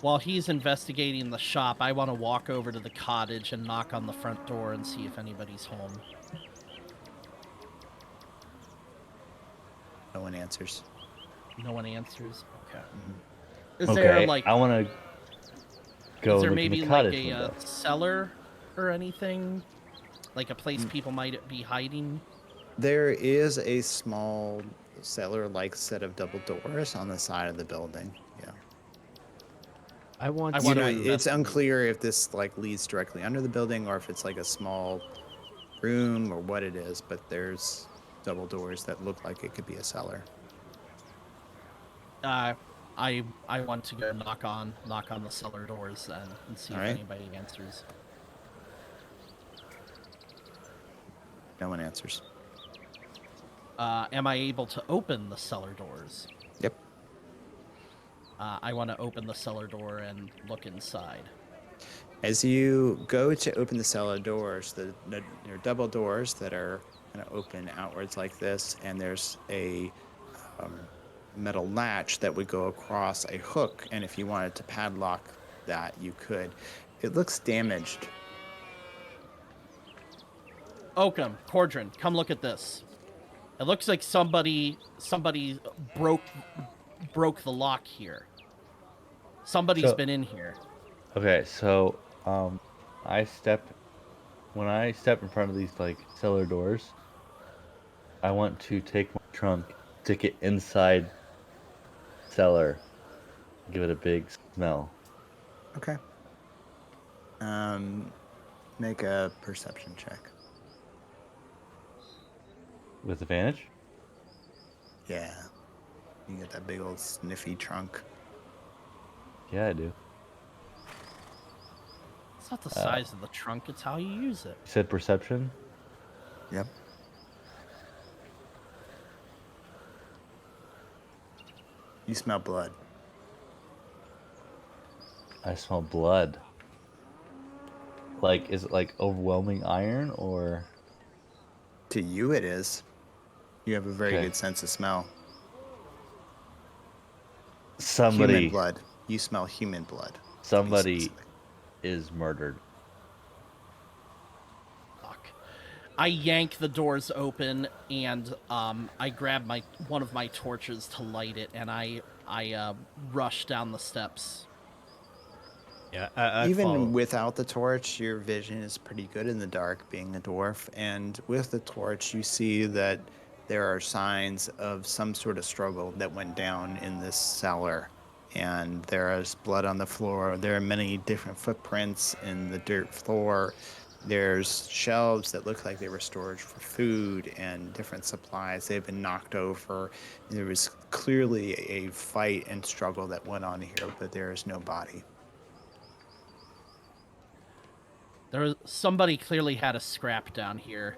S3: While he's investigating the shop, I want to walk over to the cottage and knock on the front door and see if anybody's home.
S2: No one answers.
S3: No one answers? Okay.
S2: Mm-hmm.
S3: Is
S4: Okay,
S3: there, like...
S4: I want to go
S3: Is there
S4: look
S3: maybe
S4: in the
S3: like
S4: cottage
S3: a
S4: window.
S3: cellar or anything? Like a place people might be hiding?
S2: There is a small cellar-like set of double doors on the side of the building. Yeah.
S1: I want
S3: I
S2: You
S3: want
S2: know,
S3: to
S1: to.
S2: it's
S3: investigate.
S2: unclear if this like leads directly under the building or if it's like a small room or what it is, but there's double doors that look like it could be a cellar.
S3: I want to go knock on the cellar doors and see
S2: All
S3: if
S2: right.
S3: anybody answers.
S2: No one answers.
S3: Am I able to open the cellar doors?
S2: Yep.
S3: I want to open the cellar door and look inside.
S2: As you go to open the cellar doors, there are double doors that are kind of open outwards like this, and there's a metal latch that would go across a hook, and if you wanted to padlock that, you could. It looks damaged.
S3: Oakham, Cordron, come look at this. It looks like somebody broke the lock here. Somebody's
S4: So-
S3: been in here.
S4: Okay, so I step when I step in front of these like cellar doors, I want to take my trunk, stick it inside cellar, give it a big smell.
S2: Okay. Make a perception check.
S4: With advantage?
S2: Yeah. You get that big old sniffy trunk.
S4: Yeah, I do.
S3: It's not the size of the trunk, it's how you use it.
S4: You said perception?
S2: Yep. You smell blood.
S4: I smell blood. Like, is it like overwhelming iron or?
S2: To you, it is. You have a very
S4: Okay.
S2: good sense of smell. Human
S4: Somebody,
S2: blood. You smell human blood. to be
S4: somebody
S2: specific.
S4: is murdered.
S3: Fuck. I yank the doors open and I grab one of my torches to light it, and I rush down the steps.
S1: Yeah, I
S2: Even
S1: follow.
S2: without the torch, your vision is pretty good in the dark, being a dwarf. And with the torch, you see that there are signs of some sort of struggle that went down in this cellar. And there is blood on the floor. There are many different footprints in the dirt floor. There's shelves that look like they were storage for food and different supplies. They've been knocked over. There was clearly a fight and struggle that went on here, but there is no body.
S3: Somebody clearly had a scrap down here.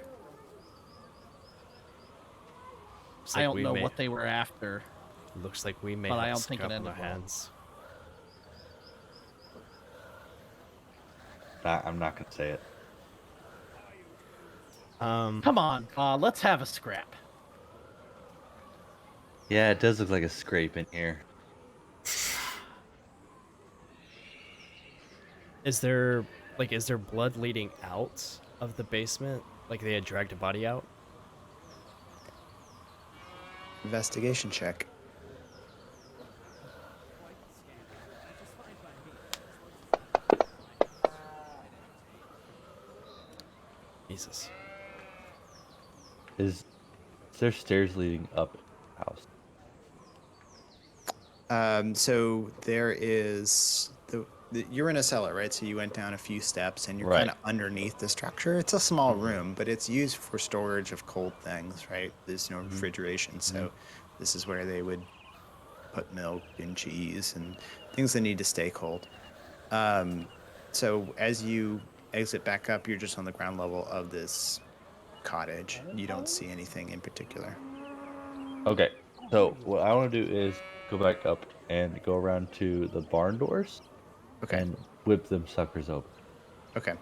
S1: Looks
S3: I
S1: like
S3: don't
S1: we
S3: know
S1: may-
S3: what they were after.
S1: Looks like we may
S3: But
S1: have
S3: I
S1: a
S3: don't think it
S1: scrap on our
S3: ended well.
S1: hands.
S4: I'm not gonna say it.
S3: Come on, let's have a scrap.
S4: Yeah, it does look like a scrape in here.
S1: Is there blood leading out of the basement? Like they had dragged a body out?
S2: Investigation check.
S1: Jesus.
S4: Is there stairs leading up the house?
S2: So there is you're in a cellar, right? So you went down a few steps and you're
S4: Right.
S2: kind of underneath the structure. It's a small room, but it's used for storage of cold things, right? There's no refrigeration, so this is where they would put milk and cheese and things that need to stay cold. So as you exit back up, you're just on the ground level of this cottage. You don't see anything in particular.
S4: Okay, so what I want to do is go back up and go around to the barn doors
S2: Okay.
S4: and whip them suckers open.
S2: Okay.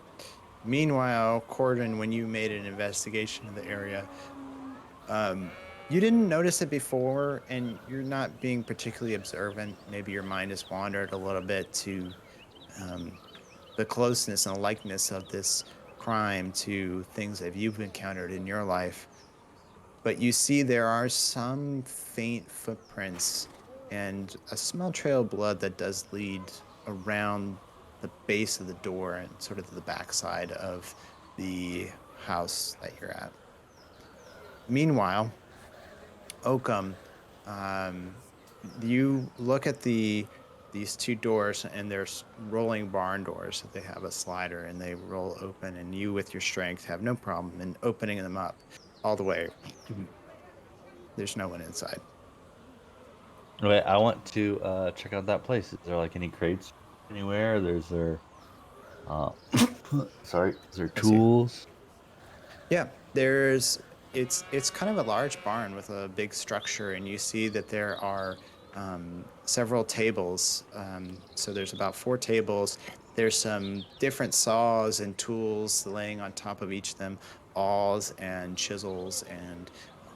S2: Meanwhile, Corden, when you made an investigation of the area, you didn't notice it before, and you're not being particularly observant. Maybe your mind has wandered a little bit to the closeness and likeness of this crime to things that you've encountered in your life. But you see there are some faint footprints and a small trail of blood that does lead around the base of the door and sort of the backside of the house that you're at. Meanwhile, Oakham, you look at these two doors, and there's rolling barn doors that they have a slider and they roll open, and you with your strength have no problem in opening them up all the way. There's no one inside.
S4: Okay, I want to check out that place. Is there like any crates anywhere? Uh, sorry, is there
S2: I see.
S4: tools?
S2: Yeah, it's kind of a large barn with a big structure, and you see that there are several tables. So there's about 4 tables. There's some different saws and tools laying on top of each of them, awls and chisels and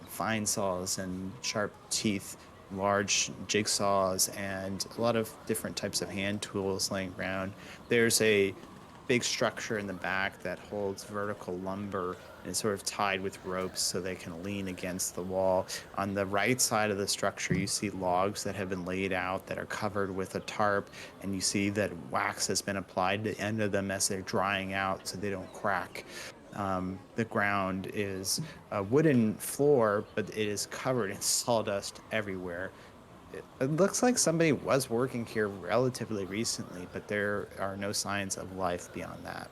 S2: fine saws and sharp teeth, large jigsaws, and a lot of different types of hand tools laying around. There's a big structure in the back that holds vertical lumber and is sort of tied with ropes so they can lean against the wall. On the right side of the structure, you see logs that have been laid out that are covered with a tarp, and you see that wax has been applied to the end of them as they're drying out so they don't crack. The ground is a wooden floor, but it is covered in sawdust everywhere. It looks like somebody was working here relatively recently, but there are no signs of life beyond that.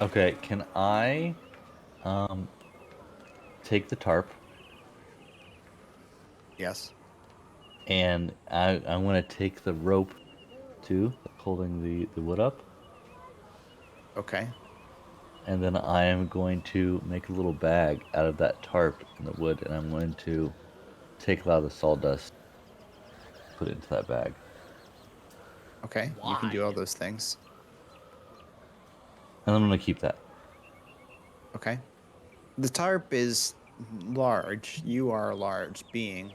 S4: Okay, can I um take the tarp
S2: Yes.
S4: and I want to take the rope too, holding the wood up,
S2: Okay.
S4: and then I am going to make a little bag out of that tarp and the wood, and I'm going to take a lot of the sawdust, put it into that bag.
S2: Okay. You can do all
S3: Why?
S2: those things.
S4: And I'm going to keep that.
S2: Okay. The tarp is large. You are a large being.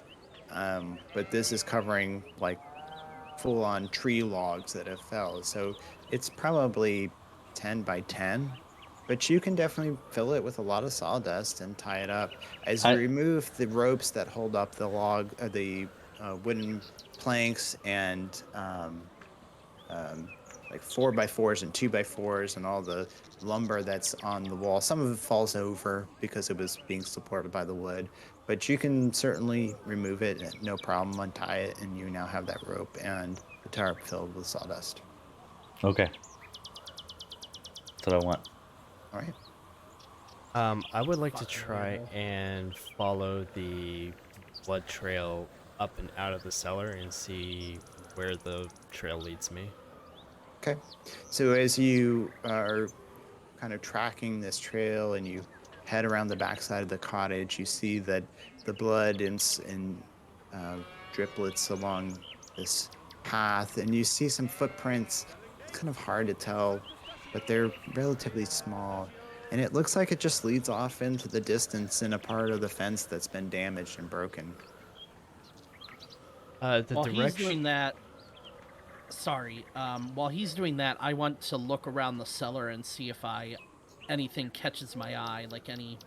S2: But this is covering like full on tree logs that have fell. So it's probably 10 by 10, but you can definitely fill it with a lot of sawdust and tie it up. As you
S4: I
S2: remove the ropes that hold up the log, the wooden planks and um, like 4x4s and 2x4s and all the lumber that's on the wall. Some of it falls over because it was being supported by the wood, but you can certainly remove it, no problem, untie it, and you now have that rope and the tarp filled with sawdust.
S4: okay. That's what I want.
S2: All right.
S1: I would like to
S3: Fucking
S1: try
S3: weirdo.
S1: and follow the blood trail up and out of the cellar and see where the trail leads me.
S2: Okay. So as you are kind of tracking this trail and you head around the backside of the cottage, you see that the blood in uh, driplets along this path, and you see some footprints. It's kind of hard to tell, but they're relatively small. And it looks like it just leads off into the distance in a part of the fence that's been damaged and broken.
S1: The
S3: While he's
S1: direction.
S3: doing that, sorry. While he's doing that, I want to look around the cellar and see if anything catches my eye, like any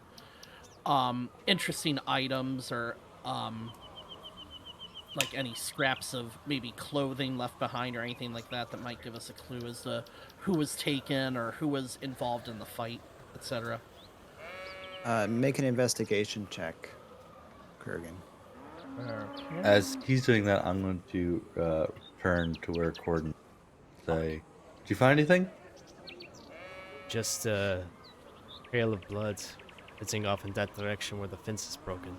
S3: interesting items or like any scraps of maybe clothing left behind or anything like that that might give us a clue as to who was taken or who was involved in the fight, etc.
S2: Make an investigation check, Kurgan.
S3: Okay.
S4: As he's doing that, I'm going to turn to where Corden say, "Did you find anything?"
S1: Just a trail of blood heading off in that direction where the fence is broken.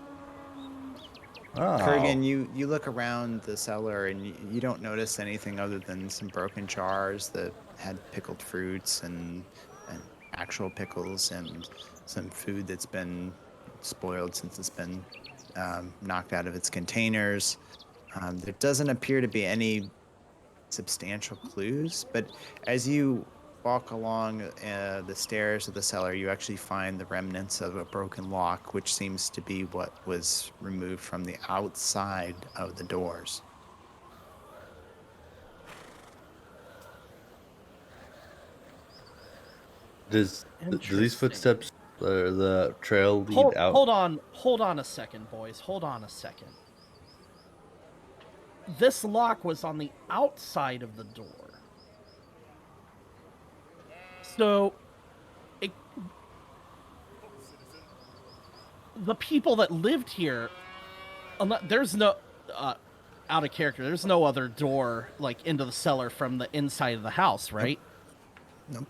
S4: Oh,
S2: Kurgan, you look around the cellar and you don't notice anything other than some broken jars that had pickled fruits and actual pickles and some food that's been spoiled since it's been knocked out of its containers. There doesn't appear to be any substantial clues, but as you walk along the stairs of the cellar, you actually find the remnants of a broken lock, which seems to be what was removed from the outside of the doors.
S4: do these
S3: Interesting.
S4: footsteps or the trail lead out?
S3: Hold on a second, boys. Hold on a second. This lock was on the outside of the door. So, it, the people that lived here, there's no out of character. There's no other door like into the cellar from the inside of the house, right?
S2: Nope.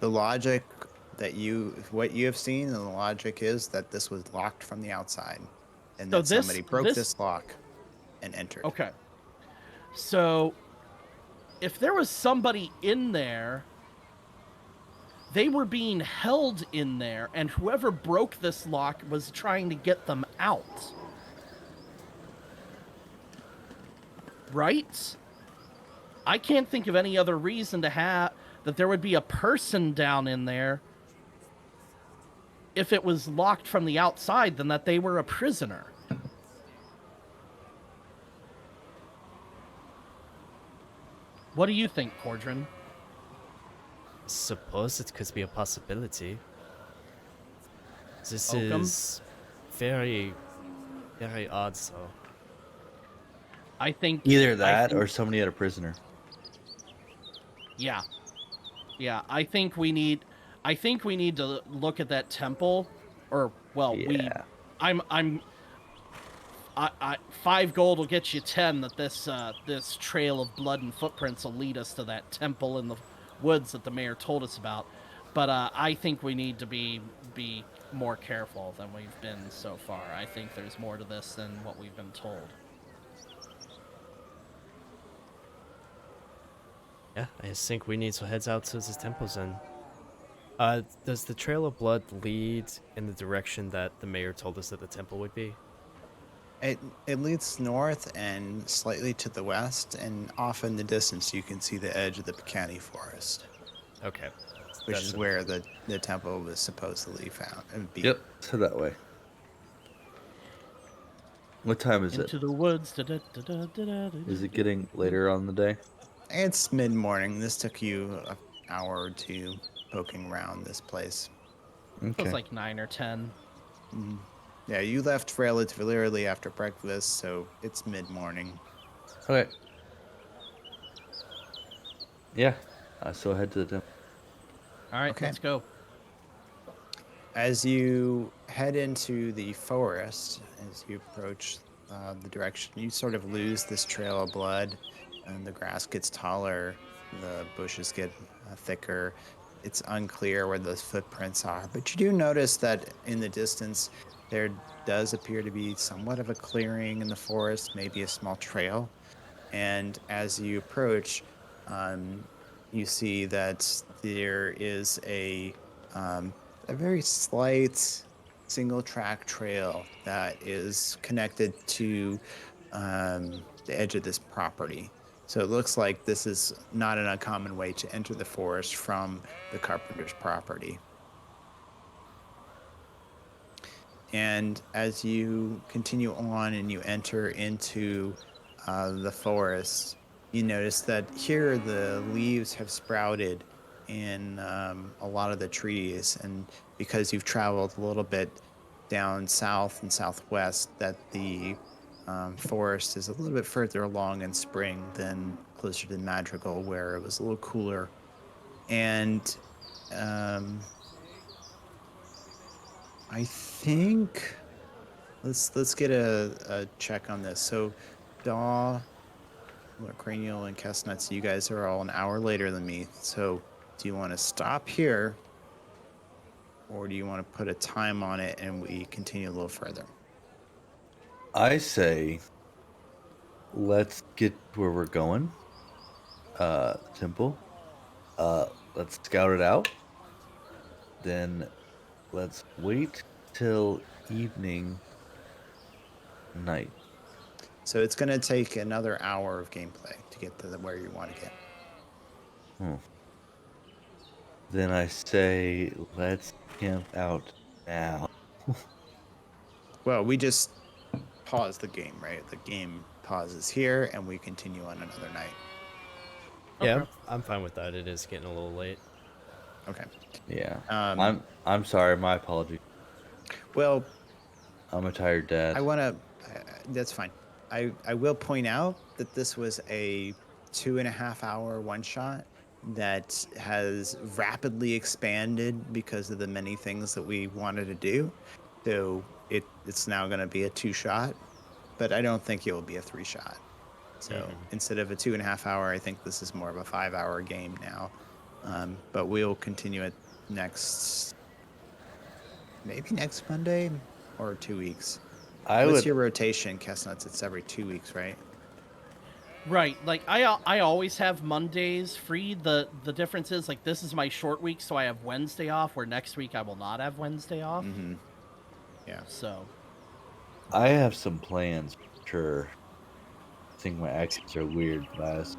S2: The logic what you have seen, and the logic is that this was locked from the outside, and
S3: So
S2: that somebody broke this lock and entered.
S3: okay. So if there was somebody in there, they were being held in there, and whoever broke this lock was trying to get them out. Right? I can't think of any other reason to have that there would be a person down in there if it was locked from the outside than that they were a prisoner. What do you think, Cordrin?
S1: Suppose it could be a possibility. This
S3: Oakham?
S1: is very, very odd, so.
S3: I think
S4: Either that or somebody had a prisoner.
S3: Yeah. Yeah, I think we need to look at that temple, or well,
S4: Yeah.
S3: I'm 5 gold will get you 10 that this trail of blood and footprints will lead us to that temple in the woods that the mayor told us about. But I think we need to be more careful than we've been so far. I think there's more to this than what we've been told.
S1: Yeah, I just think we need to head out to the temples and. Does the trail of blood lead in the direction that the mayor told us that the temple would be?
S2: It leads north and slightly to the west, and off in the distance you can see the edge of the Pecani forest,
S1: Okay.
S2: which is where the temple was supposedly found.
S4: Yep, so that way. What time is
S3: Into
S4: it?
S3: the woods.
S4: Is it getting later on the day?
S2: It's mid-morning. This took you an hour or two poking around this place.
S3: It was like 9 or 10.
S2: Mm. Yeah, you left relatively early after breakfast, so it's mid-morning.
S4: Okay. Yeah, so head to the temple.
S3: All right,
S2: Okay.
S3: let's go.
S2: As you head into the forest, as you approach the direction, you sort of lose this trail of blood, and the grass gets taller, the bushes get thicker. It's unclear where those footprints are, but you do notice that in the distance there does appear to be somewhat of a clearing in the forest, maybe a small trail. And as you approach, you see that there is a very slight single track trail that is connected to the edge of this property. So it looks like this is not an uncommon way to enter the forest from the carpenter's property. And as you continue on and you enter into the forest, you notice that here the leaves have sprouted in a lot of the trees. And because you've traveled a little bit down south and southwest, that the forest is a little bit further along in spring than closer to Madrigal, where it was a little cooler. And I think let's get a check on this. So Daw, Cranial, and Chestnuts, you guys are all an hour later than me. So do you want to stop here, or do you want to put a time on it and we continue a little further?
S4: I say let's get where we're going. Temple. Let's scout it out. Then let's wait till evening night.
S2: So it's going to take another hour of gameplay to get to where you want to get.
S4: Then I say let's camp out now.
S2: Well, we just pause the game, right? The game pauses here and we continue on another night.
S1: Yeah,
S3: Okay.
S1: I'm fine with that. It is getting a little late.
S2: Okay.
S4: Yeah. I'm sorry, my apology.
S2: Well,
S4: I'm a tired dad.
S2: I want to that's fine. I will point out that this was a 2.5 hour one shot. that has rapidly expanded because of the many things that we wanted to do. So it's now going to be a 2-shot, but I don't think it will be a 3-shot. So instead of a 2.5 hour, I think this is more of a 5-hour game now. But we'll continue it maybe next Monday or 2 weeks.
S4: I
S2: What's
S4: would.
S2: your rotation, Chestnuts? It's every 2 weeks, right?
S3: Right. Like I always have Mondays free. The difference is like this is my short week, so I have Wednesday off. Where next week I will not have Wednesday off.
S2: Mm-hmm. Yeah.
S3: So
S4: I have some plans. Sure. I think my actions are weird, guys.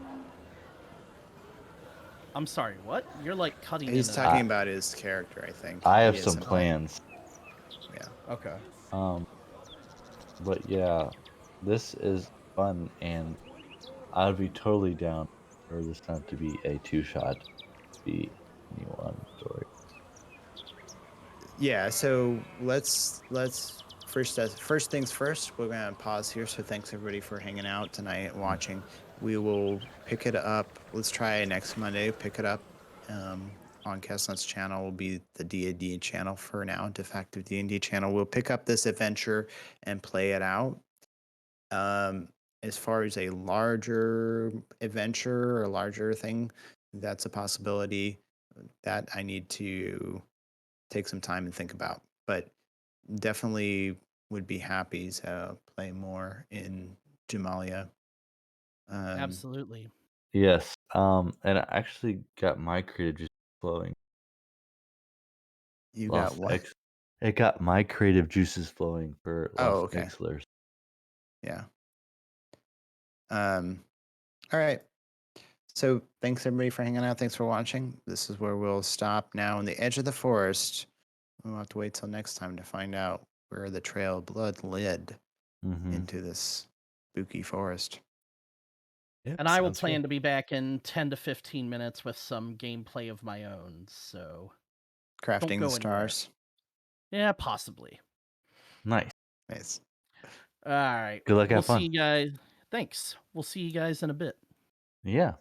S3: I'm sorry. What? You're like cutting
S2: He's
S3: in and
S2: talking
S3: out.
S2: about his character, I think.
S4: I
S2: He
S4: have
S2: has
S4: some
S2: some plan.
S4: plans.
S2: Yeah.
S3: Okay.
S4: But yeah, this is fun, and I'd be totally down for this not to be a 2-shot, to be any one story.
S2: Yeah, so let's first things first. We're gonna pause here. So thanks everybody for hanging out tonight and watching. We will pick it up. Let's try next Monday. Pick it up on Kesnut's channel. Will be the D&D channel for now. De facto D&D channel. We'll pick up this adventure and play it out. As far as a larger adventure or a larger thing, that's a possibility that I need to take some time and think about. But definitely would be happy to play more in Jamalia.
S3: Absolutely.
S4: Yes, and I actually got my creative juices flowing.
S2: You got
S4: Lost
S2: what?
S4: X. It got my creative juices flowing for
S2: Oh,
S4: Lost
S2: okay.
S4: Exilers.
S2: Yeah. All right. So thanks everybody for hanging out. Thanks for watching. This is where we'll stop now on the edge of the forest. We'll have to wait till next time to find out where the trail of blood led into this spooky forest.
S1: Yeah,
S3: And I will
S1: sounds good.
S3: plan to be back in 10 to 15 minutes with some gameplay of my own. So
S2: Crafting
S3: go
S2: the
S3: anywhere.
S2: stars.
S3: Yeah, possibly.
S4: Nice.
S2: Nice.
S3: All right.
S4: Good luck,
S3: We'll
S4: have
S3: see
S4: fun.
S3: you guys. Thanks. We'll see you guys in a bit.
S4: Yeah.